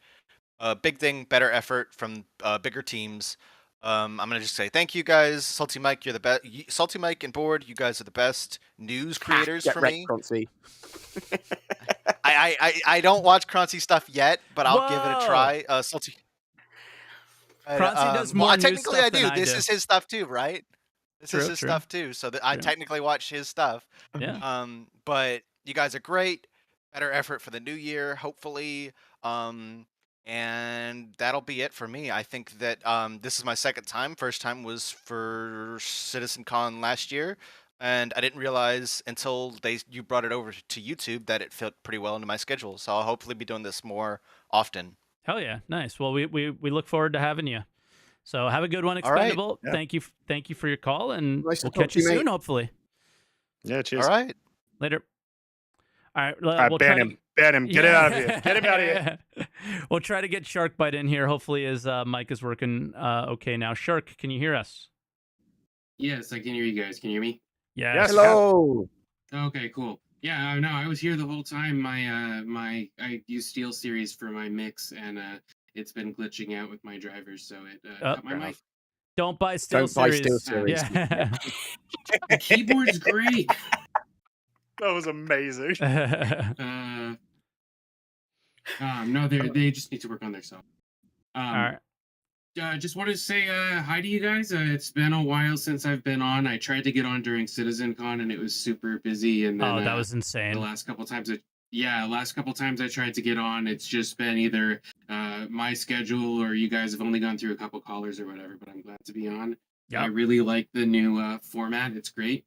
[SPEAKER 4] big thing, better effort from bigger teams. I'm gonna just say thank you guys, SaltEMike. You're the best. SaltEMike and Bored, you guys are the best news creators
[SPEAKER 3] Get
[SPEAKER 4] for
[SPEAKER 3] wrecked,
[SPEAKER 4] me.
[SPEAKER 3] Croncy.
[SPEAKER 4] I don't watch Croncy stuff yet, but I'll give it a try. Croncy
[SPEAKER 1] does more news
[SPEAKER 4] technically
[SPEAKER 1] stuff
[SPEAKER 4] I do.
[SPEAKER 1] than I
[SPEAKER 4] This
[SPEAKER 1] do.
[SPEAKER 4] is his stuff too, right? This is his
[SPEAKER 1] True.
[SPEAKER 4] stuff too. So I technically watch his stuff.
[SPEAKER 1] Yeah.
[SPEAKER 4] But you guys are great. Better effort for the new year, hopefully. And that'll be it for me. I think that this is my second time. First time was for CitizenCon last year, and I didn't realize until you brought it over to YouTube that it fit pretty well into my schedule. So I'll hopefully be doing this more often.
[SPEAKER 1] Hell yeah, nice. Well, we look forward to having you. So have a good one, Expendable.
[SPEAKER 2] Yeah.
[SPEAKER 1] Thank you for your call, and
[SPEAKER 3] Nice
[SPEAKER 1] we'll
[SPEAKER 3] to talk
[SPEAKER 1] catch
[SPEAKER 3] to
[SPEAKER 1] you
[SPEAKER 3] you,
[SPEAKER 1] soon,
[SPEAKER 3] mate.
[SPEAKER 1] hopefully.
[SPEAKER 2] Yeah, cheers.
[SPEAKER 4] All right.
[SPEAKER 1] Later. All right, we'll
[SPEAKER 2] ban him. Ban him. Get it out of here. Get him out of here.
[SPEAKER 1] We'll try to get Sharkbite in here. Hopefully his mic is working okay now. Shark, can you hear us?
[SPEAKER 5] Yes, I can hear you guys. Can you hear me?
[SPEAKER 1] Yes.
[SPEAKER 3] Hello.
[SPEAKER 5] Okay, cool. Yeah, no, I was here the whole time. I use Steel Series for my mix, and it's been glitching out with my drivers, so it cut my mic.
[SPEAKER 1] Don't buy Steel Series. Yeah.
[SPEAKER 5] The keyboard's great.
[SPEAKER 2] That was amazing.
[SPEAKER 5] No, they just need to work on their stuff.
[SPEAKER 1] All right.
[SPEAKER 5] Just wanted to say hi to you guys. It's been a while since I've been on. I tried to get on during CitizenCon, and it was super busy. And then,
[SPEAKER 1] that was insane.
[SPEAKER 5] The last couple times I tried to get on, it's just been either my schedule or you guys have only gone through a couple callers or whatever. But I'm glad to be on.
[SPEAKER 1] Yep.
[SPEAKER 5] I really like the new format. It's great.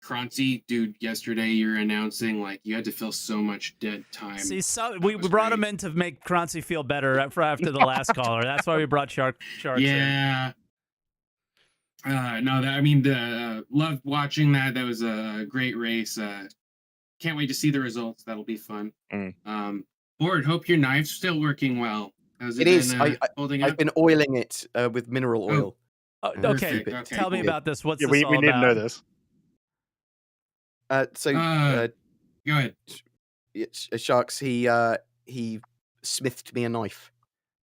[SPEAKER 5] Croncy, dude, yesterday you're announcing like you had to fill so much dead time.
[SPEAKER 1] See, we brought him in to make Croncy feel better after the last caller. That's why we brought Shark
[SPEAKER 5] yeah.
[SPEAKER 1] in.
[SPEAKER 5] Loved watching that. That was a great race. Can't wait to see the results. That'll be fun. Bored, hope your knife's still working well. How's it
[SPEAKER 3] is.
[SPEAKER 5] holding up?
[SPEAKER 3] I've been oiling it with mineral oil.
[SPEAKER 1] Okay, tell me about this. What's this all
[SPEAKER 2] we need
[SPEAKER 1] about?
[SPEAKER 2] to know this.
[SPEAKER 5] Go ahead.
[SPEAKER 3] Sharks, he smithed me a knife.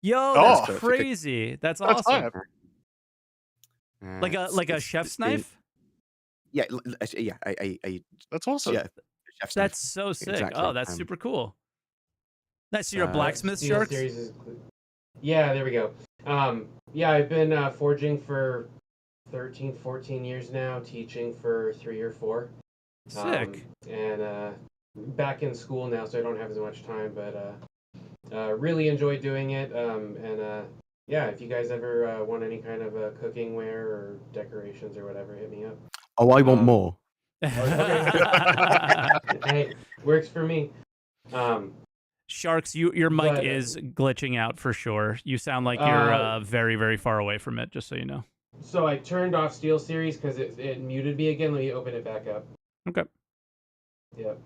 [SPEAKER 1] Yo, that's crazy. That's awesome. Like a chef's knife?
[SPEAKER 3] Yeah, a
[SPEAKER 2] that's awesome.
[SPEAKER 3] Definitely.
[SPEAKER 1] That's so sick.
[SPEAKER 3] Exactly.
[SPEAKER 1] Oh, that's super cool. Nice. You're a blacksmith,
[SPEAKER 5] Steel
[SPEAKER 1] Sharks?
[SPEAKER 5] Series is. Yeah, there we go. Yeah, I've been forging for 13, 14 years now, teaching for 3 or 4.
[SPEAKER 1] Sick.
[SPEAKER 5] And back in school now, so I don't have as much time, but really enjoy doing it. Yeah, if you guys ever want any kind of cooking ware or decorations or whatever, hit me up.
[SPEAKER 3] Oh, I want more.
[SPEAKER 5] Hey, works for me.
[SPEAKER 1] Sharks, your mic
[SPEAKER 5] But-
[SPEAKER 1] is glitching out for sure. You sound like you're very, very far away from it, just so you know.
[SPEAKER 5] So I turned off Steel Series because it muted me again. Let me open it back up.
[SPEAKER 1] Okay.
[SPEAKER 5] Yep.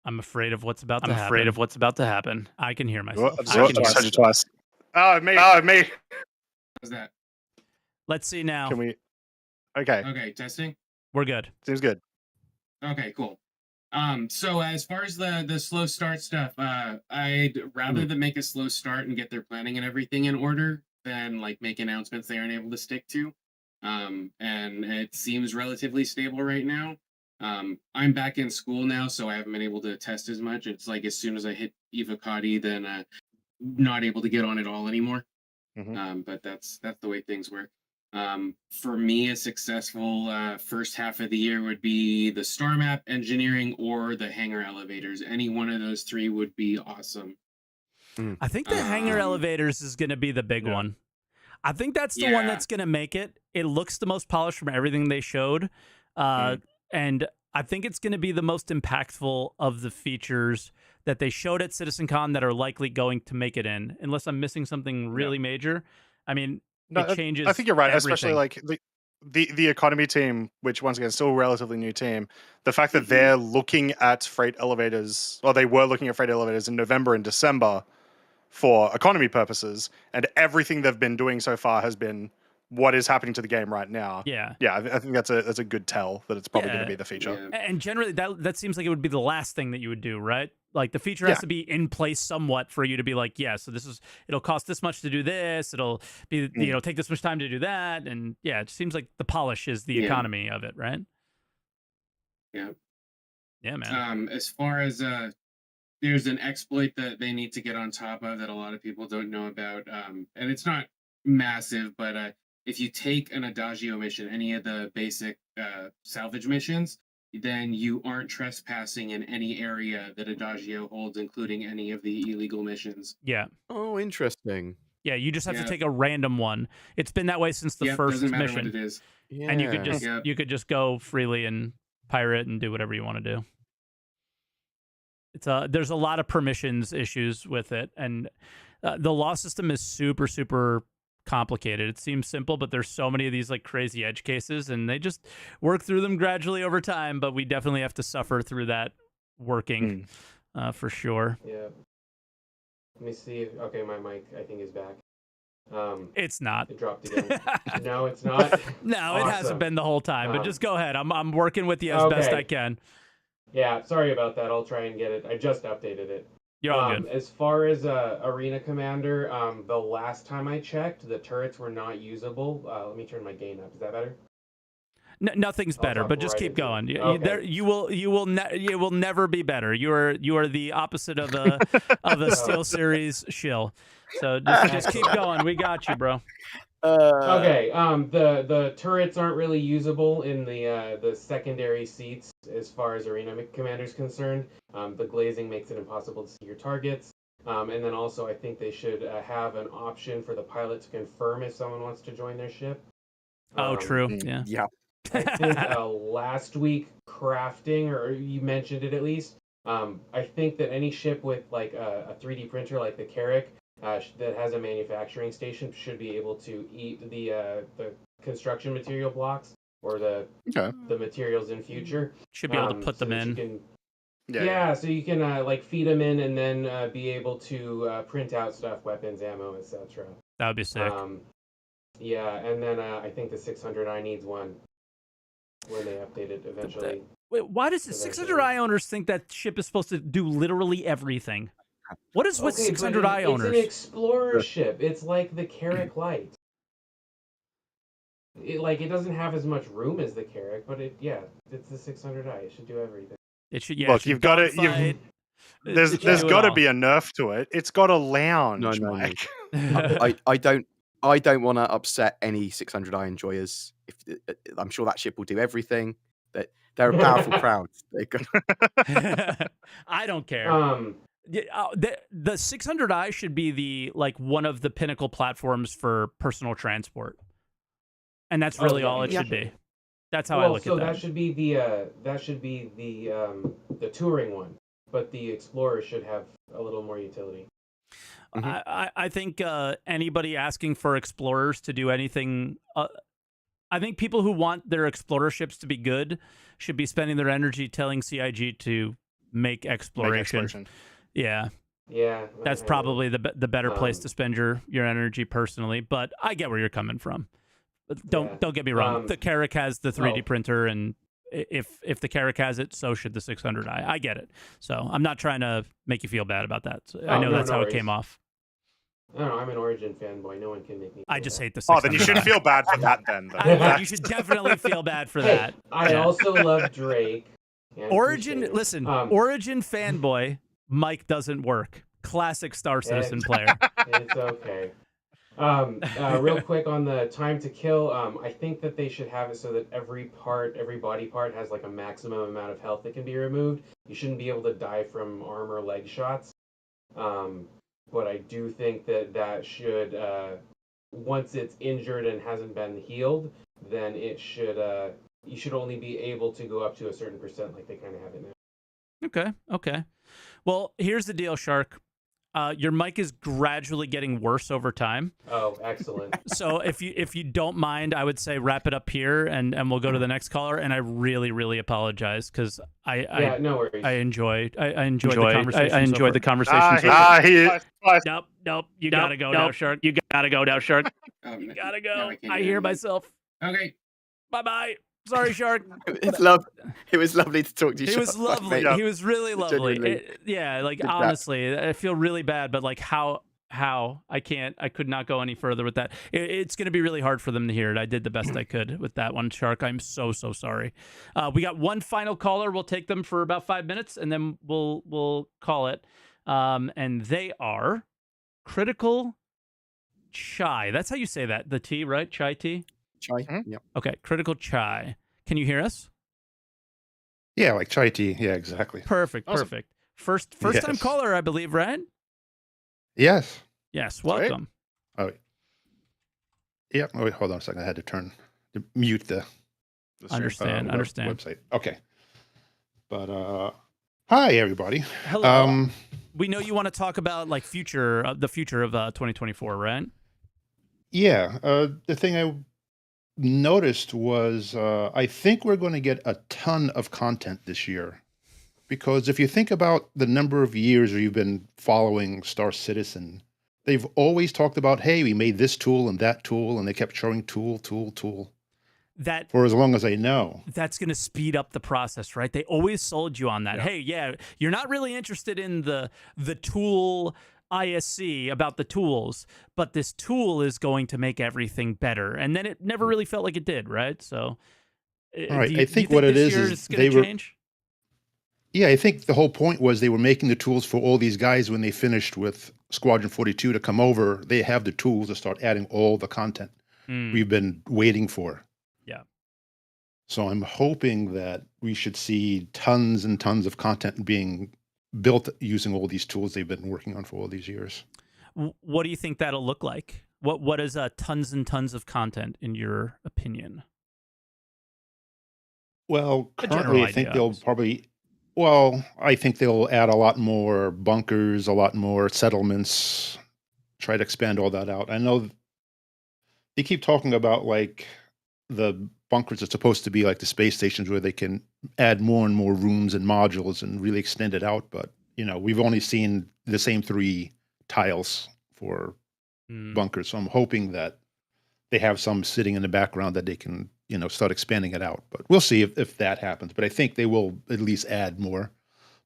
[SPEAKER 1] I'm afraid of what's about to happen. I can hear myself.
[SPEAKER 2] I just heard you twice. Oh, me.
[SPEAKER 5] How's that?
[SPEAKER 1] Let's see now.
[SPEAKER 2] Can we? Okay,
[SPEAKER 5] Okay, testing.
[SPEAKER 1] We're good.
[SPEAKER 2] seems good.
[SPEAKER 5] Okay, cool. So as far as the slow start stuff, I'd rather than make a slow start and get their planning and everything in order than like make announcements they aren't able to stick to. And it seems relatively stable right now. I'm back in school now, so I haven't been able to test as much. It's like as soon as I hit Evocati, then not able to get on at all anymore. But that's the way things work. For me, a successful first half of the year would be the star map engineering or the hangar elevators. Any one of those 3 would be awesome.
[SPEAKER 1] I think the hangar elevators is going to be the big one. I think that's the one that's going to make it. It looks the most polished from everything they showed. And I think it's going to be the most impactful of the features that they showed at CitizenCon that are likely going to make it in, unless I'm missing something really major. I mean, it changes.
[SPEAKER 2] I think you're right,
[SPEAKER 1] everything.
[SPEAKER 2] especially like the economy team, which once again is still a relatively new team. The fact that they're looking at freight elevators, or they were looking at freight elevators in November and December for economy purposes, and everything they've been doing so far has been what is happening to the game right now.
[SPEAKER 1] Yeah.
[SPEAKER 2] I think that's a good tell that it's probably going to be the feature.
[SPEAKER 1] And generally, that seems like it would be the last thing that you would do, right? Like the feature has to be in place somewhat for you to be like, yeah, so it'll cost this much to do this. It'll be, take this much time to do that. And yeah, it seems like the polish is the economy of it, right?
[SPEAKER 5] Yeah.
[SPEAKER 1] Yeah, man.
[SPEAKER 5] As far as there's an exploit that they need to get on top of that a lot of people don't know about. And it's not massive, but if you take an Adagio mission, any of the basic salvage missions, then you aren't trespassing in any area that Adagio holds, including any of the illegal missions.
[SPEAKER 1] Yeah.
[SPEAKER 3] Oh, interesting.
[SPEAKER 1] Yeah, you just have to take a random one. It's been that way since the first
[SPEAKER 5] doesn't matter
[SPEAKER 1] mission.
[SPEAKER 5] what it is.
[SPEAKER 3] Yeah.
[SPEAKER 1] And you could just go freely and pirate and do whatever you want to do. It's there's a lot of permissions issues with it, and the law system is super, super complicated. It seems simple, but there's so many of these like crazy edge cases, and they just work through them gradually over time. But we definitely have to suffer through that working for sure.
[SPEAKER 5] Yeah. Let me see. Okay, my mic I think is back.
[SPEAKER 1] It's not.
[SPEAKER 5] It dropped again. No, it's not.
[SPEAKER 1] No, it hasn't
[SPEAKER 5] Awesome.
[SPEAKER 1] been the whole time. But just go ahead. I'm working with you as best I can.
[SPEAKER 5] Yeah, sorry about that. I'll try and get it. I just updated it.
[SPEAKER 1] You're all good.
[SPEAKER 5] As far as Arena Commander, the last time I checked, the turrets were not usable. Let me turn my gain up. Is that better?
[SPEAKER 1] Nothing's better, but just keep going. You will never be better. You are the opposite of a Steel Series shill. So just keep going. We got you, bro.
[SPEAKER 5] Okay. The turrets aren't really usable in the secondary seats as far as Arena Commander is concerned. The glazing makes it impossible to see your targets. And then also, I think they should have an option for the pilot to confirm if someone wants to join their ship.
[SPEAKER 1] Oh, true. Yeah.
[SPEAKER 3] Yeah.
[SPEAKER 5] I think last week crafting, or you mentioned it at least. I think that any ship with like a 3D printer like the Carrack that has a manufacturing station should be able to eat the construction material blocks or the materials in future.
[SPEAKER 1] Should be able to put them in.
[SPEAKER 5] So you can like feed them in and then be able to print out stuff, weapons, ammo, etc.
[SPEAKER 1] That would be sick.
[SPEAKER 5] Yeah, and then I think the 600i needs one when they update it eventually.
[SPEAKER 1] Wait, why does the 600i owners think that ship is supposed to do literally everything? What is with 600i owners?
[SPEAKER 5] It's an explorer ship. It's like the Carrack Light. It doesn't have as much room as the Carrack, but it's the 600i. It should do everything.
[SPEAKER 1] It should. Yeah.
[SPEAKER 2] Look,
[SPEAKER 1] it should
[SPEAKER 2] you've got to.
[SPEAKER 1] dogfight.
[SPEAKER 2] There's
[SPEAKER 1] It should do it
[SPEAKER 2] got to
[SPEAKER 1] all.
[SPEAKER 2] be a nerf to it. It's got a lounge,
[SPEAKER 3] No.
[SPEAKER 2] Mike.
[SPEAKER 3] I don't want to upset any 600i enjoyers. I'm sure that ship will do everything. That they're a powerful crowd.
[SPEAKER 1] I don't care.
[SPEAKER 5] Yeah,
[SPEAKER 1] The 600i should be the one of the pinnacle platforms for personal transport, and that's really all it should be. That's how I look at that.
[SPEAKER 5] That should be the touring one, but the Explorer should have a little more utility.
[SPEAKER 1] I think anybody asking for Explorers to do anything, I think people who want their Explorer ships to be good should be spending their energy telling CIG to make exploration. Yeah, that's probably the better place to spend your energy personally. But I get where you're coming from. Don't get me wrong. The Carrack has the 3D printer, and if the Carrack has it, so should the 600i. I get it. So I'm not trying to make you feel bad about that. So I know that's how it came off.
[SPEAKER 5] I don't know. I'm an Origin fanboy. No one can make me.
[SPEAKER 1] I just hate the 600i.
[SPEAKER 2] Oh, then you shouldn't feel bad for that then. Though.
[SPEAKER 1] You should definitely feel bad for that.
[SPEAKER 5] I also love Drake.
[SPEAKER 1] Origin, listen, Origin fanboy, Mike doesn't work. Classic Star Citizen player.
[SPEAKER 5] It's okay. Real quick on the time to kill, I think that they should have it so that every body part has like a maximum amount of health that can be removed. You shouldn't be able to die from arm or leg shots. But I do think that should, once it's injured and hasn't been healed, then it should, you should only be able to go up to a certain percent like they kind of have it now.
[SPEAKER 1] Okay. Well, here's the deal, Shark. Your mic is gradually getting worse over time.
[SPEAKER 5] Oh, excellent.
[SPEAKER 1] So if you don't mind, I would say wrap it up here, and we'll go to the next caller. And I really, really apologize because
[SPEAKER 5] no worries.
[SPEAKER 1] I enjoyed the conversation. I enjoyed the conversation. Nope. You gotta go now, Shark. You gotta go now, Shark. You gotta go. I hear myself.
[SPEAKER 5] Okay.
[SPEAKER 1] Bye. Sorry, Shark.
[SPEAKER 3] It was lovely to talk to you.
[SPEAKER 1] He was lovely. He was really lovely. Honestly, I feel really bad, but how I could not go any further with that. It's going to be really hard for them to hear it. I did the best I could with that one, Shark. I'm so sorry. We got one final caller. We'll take them for about 5 minutes, and then we'll call it. And they are Critical Chai. That's how you say that. The T, right? Chai T?
[SPEAKER 3] Chai. Yep.
[SPEAKER 1] Okay, Critical Chai. Can you hear us?
[SPEAKER 6] Yeah, like chai tea. Yeah, exactly.
[SPEAKER 1] Perfect. First time caller, I believe, right?
[SPEAKER 6] Yes.
[SPEAKER 1] Yes, welcome.
[SPEAKER 6] Oh, yeah. Oh, wait, hold on a second. I had to mute the
[SPEAKER 1] Understand.
[SPEAKER 6] website. Okay. But hi everybody.
[SPEAKER 1] Hello. We know you want to talk about the future of 2024, right?
[SPEAKER 6] Yeah. The thing I noticed was I think we're going to get a ton of content this year, because if you think about the number of years you've been following Star Citizen, they've always talked about, hey, we made this tool and that tool, and they kept showing tool
[SPEAKER 1] that
[SPEAKER 6] for as long as I know.
[SPEAKER 1] That's going to speed up the process, right? They always sold you on that.
[SPEAKER 6] Yeah.
[SPEAKER 1] Hey, yeah, you're not really interested in the tool ISC about the tools, but this tool is going to make everything better. And then it never really felt like it did, right? So,
[SPEAKER 6] all right. I think what it is
[SPEAKER 1] they were change?
[SPEAKER 6] Yeah, I think the whole point was they were making the tools for all these guys when they finished with Squadron 42 to come over. They have the tools to start adding all the content we've been waiting for.
[SPEAKER 1] Yeah.
[SPEAKER 6] So I'm hoping that we should see tons and tons of content being built using all these tools they've been working on for all these years.
[SPEAKER 1] What do you think that'll look like? What is tons and tons of content in your opinion?
[SPEAKER 6] Well, currently I think I think they'll add a lot more bunkers, a lot more settlements, try to expand all that out. I know they keep talking about the bunkers are supposed to be like the space stations where they can add more and more rooms and modules and really extend it out. But, we've only seen the same 3 tiles for bunkers. So I'm hoping that they have some sitting in the background that they can, start expanding it out. But we'll see if that happens. But I think they will at least add more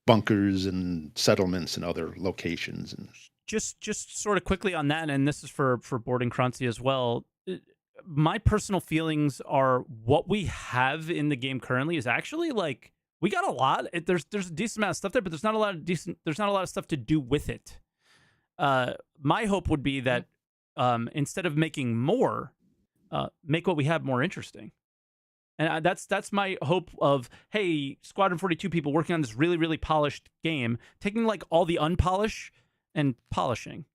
[SPEAKER 6] bunkers and settlements and other locations. And
[SPEAKER 1] just sort of quickly on that, and this is for Bored and Croncy as well. My personal feelings are what we have in the game currently is actually we got a lot. There's a decent amount of stuff there, but there's not a lot of stuff to do with it. My hope would be that instead of making more, make what we have more interesting. And that's my hope of, hey, Squadron 42 people working on this really, really polished game, taking like all the unpolish and polishing.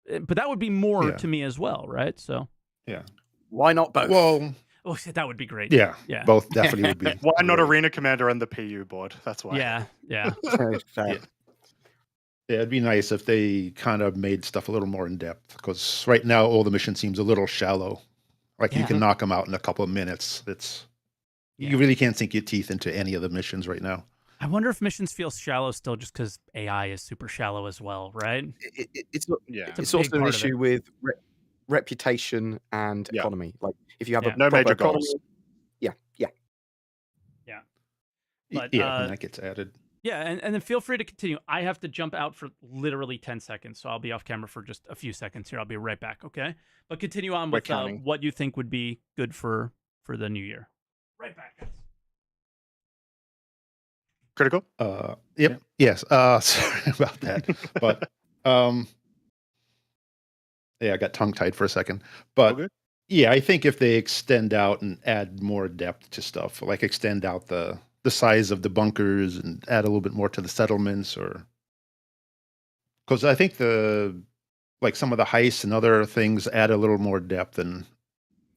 [SPEAKER 1] But that would be more to me as well, right? So
[SPEAKER 6] yeah,
[SPEAKER 3] why not both?
[SPEAKER 6] Well,
[SPEAKER 1] oh, that would be great.
[SPEAKER 6] Yeah,
[SPEAKER 1] yeah,
[SPEAKER 6] both definitely would be.
[SPEAKER 2] Why not
[SPEAKER 6] great.
[SPEAKER 2] Arena Commander and the PU board? That's why.
[SPEAKER 1] Yeah.
[SPEAKER 3] Yeah.
[SPEAKER 6] Yeah, it'd be nice if they kind of made stuff a little more in depth, because right now all the mission seems a little shallow. Like you can knock them out in a couple of minutes. You really can't sink your teeth into any of the missions right now.
[SPEAKER 1] I wonder if missions feel shallow still, just because AI is super shallow as well, right?
[SPEAKER 3] It's also an issue with reputation and economy. Like if you have a
[SPEAKER 2] no
[SPEAKER 3] proper
[SPEAKER 2] major
[SPEAKER 3] economy,
[SPEAKER 2] goals.
[SPEAKER 1] But,
[SPEAKER 6] when that gets added.
[SPEAKER 1] Yeah, and then feel free to continue. I have to jump out for literally 10 seconds, so I'll be off camera for just a few seconds here. I'll be right back, okay? But continue on with what you think would be good for the new year. Right back, guys.
[SPEAKER 2] Critical?
[SPEAKER 6] Yep. Yes. Sorry about that. But I got tongue-tied for a second. But yeah, I think if they extend out and add more depth to stuff, like extend out the size of the bunkers and add a little bit more to the settlements, or because I think some of the heists and other things add a little more depth and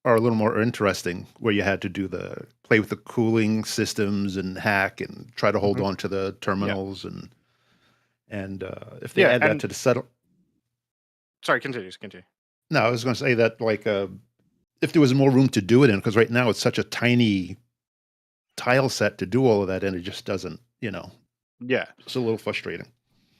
[SPEAKER 6] are a little more interesting, where you had to play with the cooling systems and hack and try to hold on to the terminals and if they add that to the
[SPEAKER 2] Sorry, continue.
[SPEAKER 6] No, I was going to say that if there was more room to do it in, because right now it's such a tiny tile set to do all of that, and it just doesn't, it's a little frustrating.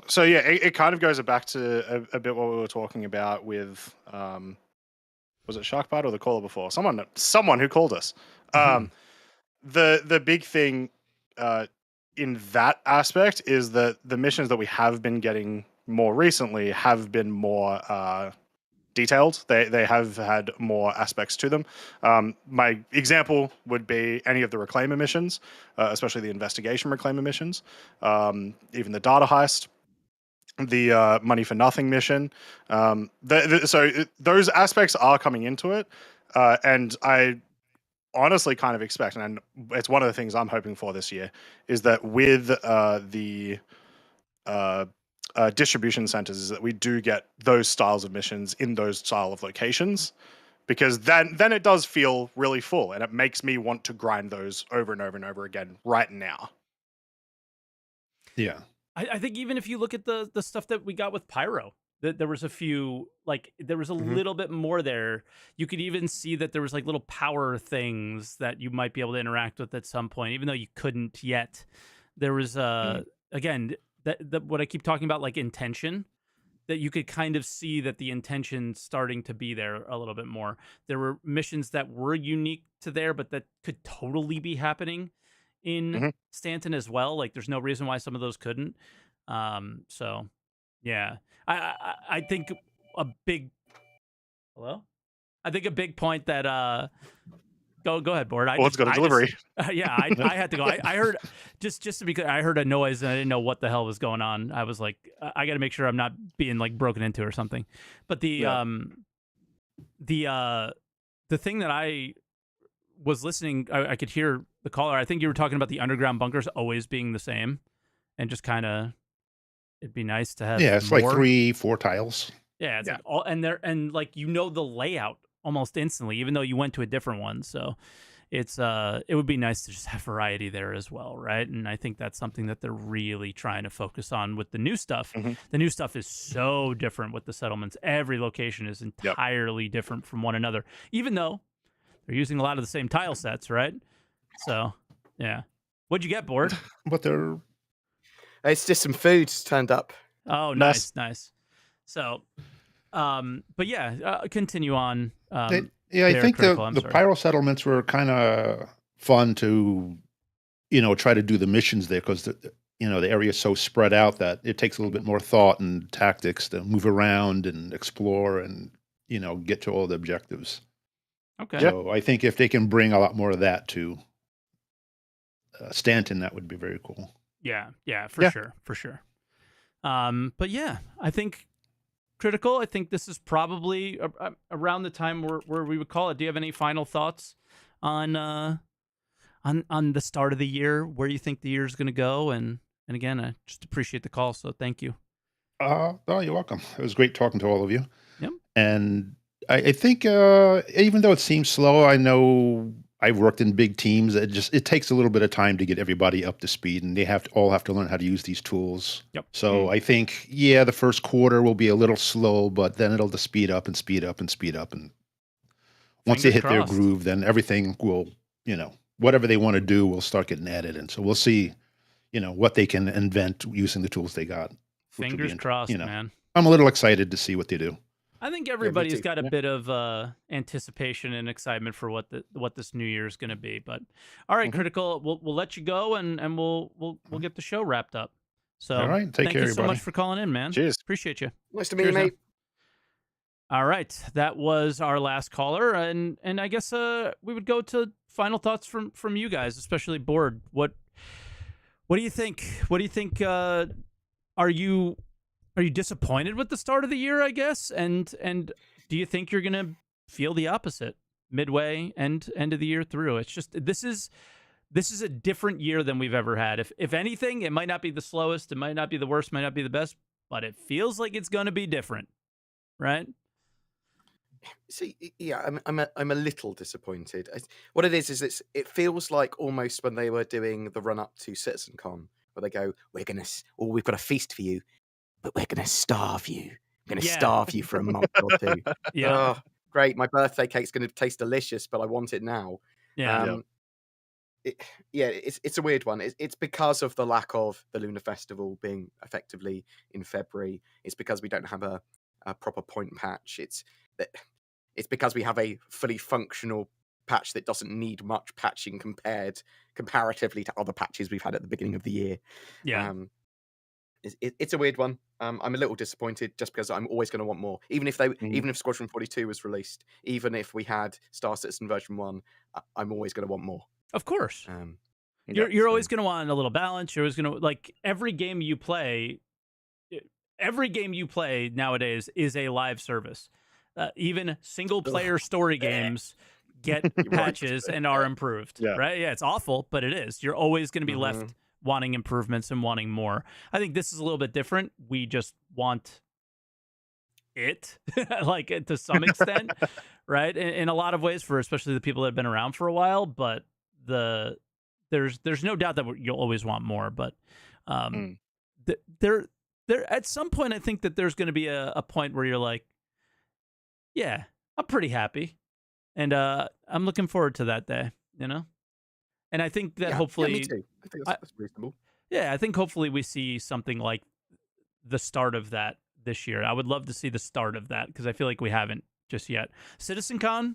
[SPEAKER 2] So yeah, it kind of goes back to a bit what we were talking about with was it Sharkbite or the caller before? Someone who called us. The big thing in that aspect is that the missions that we have been getting more recently have been more detailed. They have had more aspects to them. My example would be any of the Reclaimer missions, especially the investigation Reclaimer missions, even the data heist, the money for nothing mission. So those aspects are coming into it, and I honestly kind of expect, and it's one of the things I'm hoping for this year, is that with the distribution centers, is that we do get those styles of missions in those style of locations, because then it does feel really full, and it makes me want to grind those over and over and over again right now.
[SPEAKER 6] Yeah.
[SPEAKER 1] I think even if you look at the stuff that we got with Pyro, there was a few, there was a little bit more there. You could even see that there was little power things that you might be able to interact with at some point, even though you couldn't yet. There was, again, what I keep talking about, intention, that you could kind of see that the intention starting to be there a little bit more. There were missions that were unique to there, but that could totally be happening in Stanton as well. There's no reason why some of those couldn't. So yeah, I think a big point that go ahead, Bored.
[SPEAKER 2] Let's go to delivery.
[SPEAKER 1] I had to go. I heard just to be clear, I heard a noise and I didn't know what the hell was going on. I was like, I got to make sure I'm not being broken into or something. But the thing that I was listening, I could hear the caller. I think you were talking about the underground bunkers always being the same, and just kind of, it'd be nice to have.
[SPEAKER 6] Yeah, it's
[SPEAKER 1] more.
[SPEAKER 6] 3-4 tiles.
[SPEAKER 1] Yeah, it's all, and the layout almost instantly, even though you went to a different one. So it's it would be nice to just have variety there as well, right? And I think that's something that they're really trying to focus on with the new stuff. The new stuff is so different with the settlements. Every location is entirely different from one another, even though they're using a lot of the same tile sets, right? So yeah. What'd you get, Bored?
[SPEAKER 6] But
[SPEAKER 3] it's just some food turned up.
[SPEAKER 1] Oh, nice. So but yeah, continue on.
[SPEAKER 6] I think the pyro settlements were kind of fun to, try to do the missions there, because the area is so spread out that it takes a little bit more thought and tactics to move around and explore and, get to all the objectives.
[SPEAKER 1] Okay.
[SPEAKER 6] So I think if they can bring a lot more of that to Stanton, that would be very cool.
[SPEAKER 1] Yeah, for sure. But yeah, I think Critical. I think this is probably around the time where we would call it. Do you have any final thoughts on the start of the year, where you think the year is going to go? And again, I just appreciate the call, so thank you.
[SPEAKER 6] Oh, you're welcome. It was great talking to all of you.
[SPEAKER 1] Yep.
[SPEAKER 6] And I think even though it seems slow, I know I've worked in big teams. It takes a little bit of time to get everybody up to speed, and they all have to learn how to use these tools.
[SPEAKER 1] Yep.
[SPEAKER 6] So I think, the first quarter will be a little slow, but then it'll just speed up and speed up and speed up. And once they hit their groove, then everything will, whatever they want to do will start getting added in. So we'll see, what they can invent using the tools they got.
[SPEAKER 1] Fingers crossed, man.
[SPEAKER 6] I'm a little excited to see what they do.
[SPEAKER 1] I think everybody's got a bit of anticipation and excitement for what this new year is going to be. But all right, Critical, we'll let you go and we'll get the show wrapped up. So
[SPEAKER 6] all right, take care,
[SPEAKER 1] thank you so much for calling in, man.
[SPEAKER 2] Cheers.
[SPEAKER 1] Appreciate you.
[SPEAKER 3] Nice to meet you, mate.
[SPEAKER 1] All right, that was our last caller, and I guess we would go to final thoughts from you guys, especially Bored. What do you think? What do you think? Are you disappointed with the start of the year, I guess? And do you think you're going to feel the opposite midway and end of the year through? It's just this is a different year than we've ever had. If anything, it might not be the slowest, it might not be the worst, might not be the best, but it feels like it's going to be different, right?
[SPEAKER 3] See, yeah, I'm a little disappointed. What it is it feels like almost when they were doing the run up to CitizenCon, where they go, we've got a feast for you, but we're going to starve you. We're going to starve you for a month or two.
[SPEAKER 1] Yeah.
[SPEAKER 3] Oh, great. My birthday cake's going to taste delicious, but I want it now.
[SPEAKER 1] Yeah.
[SPEAKER 3] It's a weird one. It's because of the lack of the Lunar Festival being effectively in February. It's because we don't have a proper point patch. It's because we have a fully functional patch that doesn't need much patching comparatively to other patches we've had at the beginning of the year.
[SPEAKER 1] Yeah.
[SPEAKER 3] It's a weird one. I'm a little disappointed just because I'm always going to want more. Even if Squadron 42 was released, even if we had Star Citizen version 1, I'm always going to want more.
[SPEAKER 1] Of course. You're always going to want a little balance. You're always going to, like, every game you play nowadays is a live service. Even single player story games get patches and are improved. Right? Yeah, it's awful, but it is. You're always going to be left wanting improvements and wanting more. I think this is a little bit different. We just want it, like, to some extent, right? In a lot of ways, for especially the people that have been around for a while. But there's no doubt that you'll always want more. But there at some point, I think that there's going to be a point where you're like, yeah, I'm pretty happy, and I'm looking forward to that day, And I think that hopefully,
[SPEAKER 3] me too. I think that's reasonable.
[SPEAKER 1] Yeah, I think hopefully we see something like the start of that this year. I would love to see the start of that because I feel like we haven't just yet. CitizenCon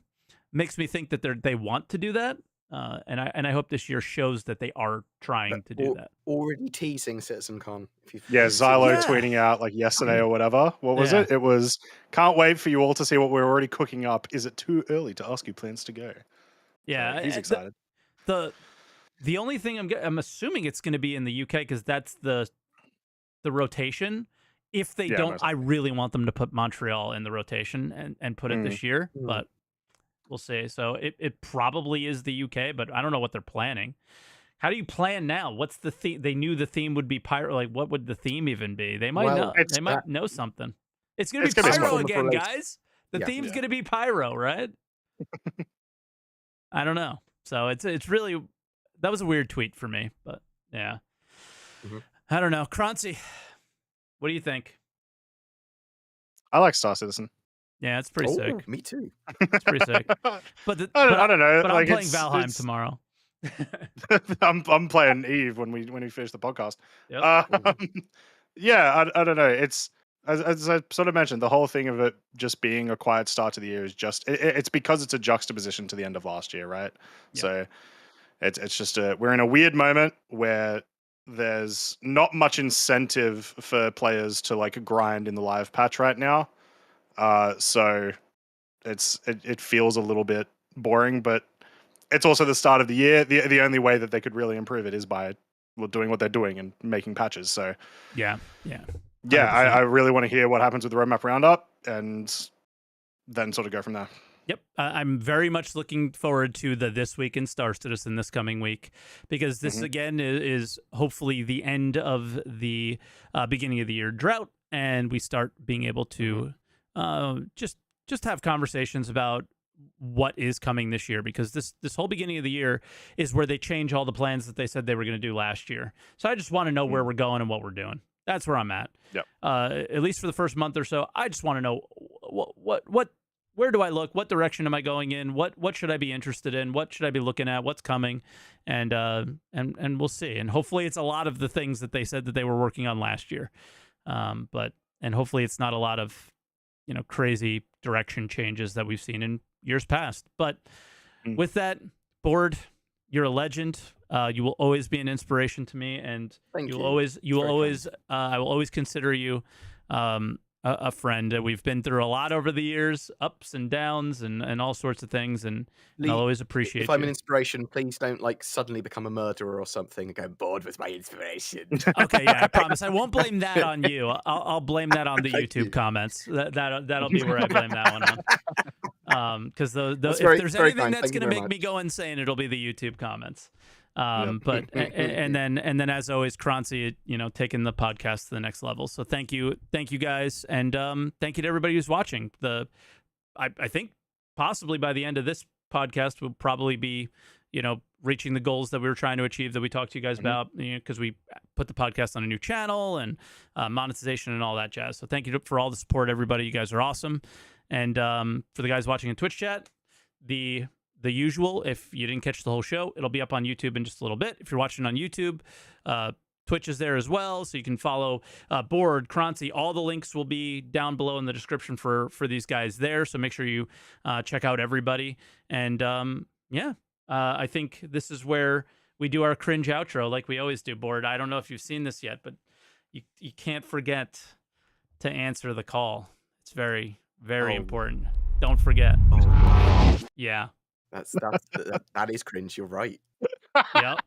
[SPEAKER 1] makes me think that they want to do that, and I hope this year shows that they are trying to do that.
[SPEAKER 3] Already teasing CitizenCon.
[SPEAKER 2] Xylo tweeting out like yesterday or whatever. What was it? It was, can't wait for you all to see what we're already cooking up. Is it too early to ask you plans to go?
[SPEAKER 1] Yeah,
[SPEAKER 2] so he's excited.
[SPEAKER 1] The only thing I'm assuming it's going to be in the UK because that's the rotation. If they don't, I really want them to put Montreal in the rotation and put it this year, but we'll see. So it probably is the UK, but I don't know what they're planning. How do you plan now? What's the theme? They knew the theme would be pyro. Like, what would the theme even be? They might know. They might know something. It's going to be pyro again, guys. The theme's going to be pyro, right? I don't know. So it's really, that was a weird tweet for me, but yeah. I don't know. Croncy, what do you think?
[SPEAKER 2] I like Star Citizen.
[SPEAKER 1] Yeah, it's pretty sick.
[SPEAKER 3] Me too.
[SPEAKER 1] It's pretty sick. But
[SPEAKER 2] I don't know.
[SPEAKER 1] But like, I'm playing Valheim tomorrow.
[SPEAKER 2] I'm playing Eve when we finish the podcast.
[SPEAKER 1] Yep.
[SPEAKER 2] Yeah, I don't know. It's as I sort of mentioned, the whole thing of it just being a quiet start to the year is just it's because it's a juxtaposition to the end of last year, right? Yep. So it's just we're in a weird moment where there's not much incentive for players to like grind in the live patch right now. So it feels a little bit boring, but it's also the start of the year. The only way that they could really improve it is by doing what they're doing and making patches. So
[SPEAKER 1] yeah.
[SPEAKER 2] I really want to hear what happens with the roadmap roundup and then sort of go from there.
[SPEAKER 1] Yep. I'm very much looking forward to the This Week in Star Citizen this coming week, because this, again, is hopefully the end of the beginning of the year drought, and we start being able to just have conversations about what is coming this year, because this whole beginning of the year is where they change all the plans that they said they were going to do last year. So I just want to know where we're going and what we're doing. That's where I'm at.
[SPEAKER 2] Yep.
[SPEAKER 1] At least for the first month or so, I just want to know where do I look? What direction am I going in? What should I be interested in? What should I be looking at? What's coming? And we'll see. And hopefully it's a lot of the things that they said that they were working on last year. And hopefully it's not a lot of, crazy direction changes that we've seen in years past. But with that, Bored, you're a legend. You will always be an inspiration to me, and I will always consider you a friend. We've been through a lot over the years, ups and downs and all sorts of things, and
[SPEAKER 3] Lee,
[SPEAKER 1] I'll always appreciate
[SPEAKER 3] if I'm
[SPEAKER 1] you.
[SPEAKER 3] an inspiration, please don't suddenly become a murderer or something and go, Bored with my inspiration.
[SPEAKER 1] Okay, yeah, I promise. I won't blame that on you. I'll blame that on the YouTube comments. That'll be where I blame that one on. Because if there's anything that's going to make me go insane, it'll be the YouTube comments. But and then as always, Croncy, taking the podcast to the next level. So thank you guys, and thank you to everybody who's watching. I think possibly by the end of this podcast we'll probably be reaching the goals that we were trying to achieve, that we talked to you guys about, because we put the podcast on a new channel and monetization and all that jazz. So thank you for all the support, everybody. You guys are awesome. And for the guys watching in Twitch chat, the usual, if you didn't catch the whole show, it'll be up on YouTube in just a little bit. If you're watching on YouTube, Twitch is there as well, so you can follow Bored, Croncy. All the links will be down below in the description for these guys there, so make sure you check out everybody. And I think this is where we do our cringe outro like we always do, Bored. I don't know if you've seen this yet, but you can't forget to answer the call. It's very, very important. Don't forget. Yeah.
[SPEAKER 3] That is cringe. You're right.
[SPEAKER 1] Yep.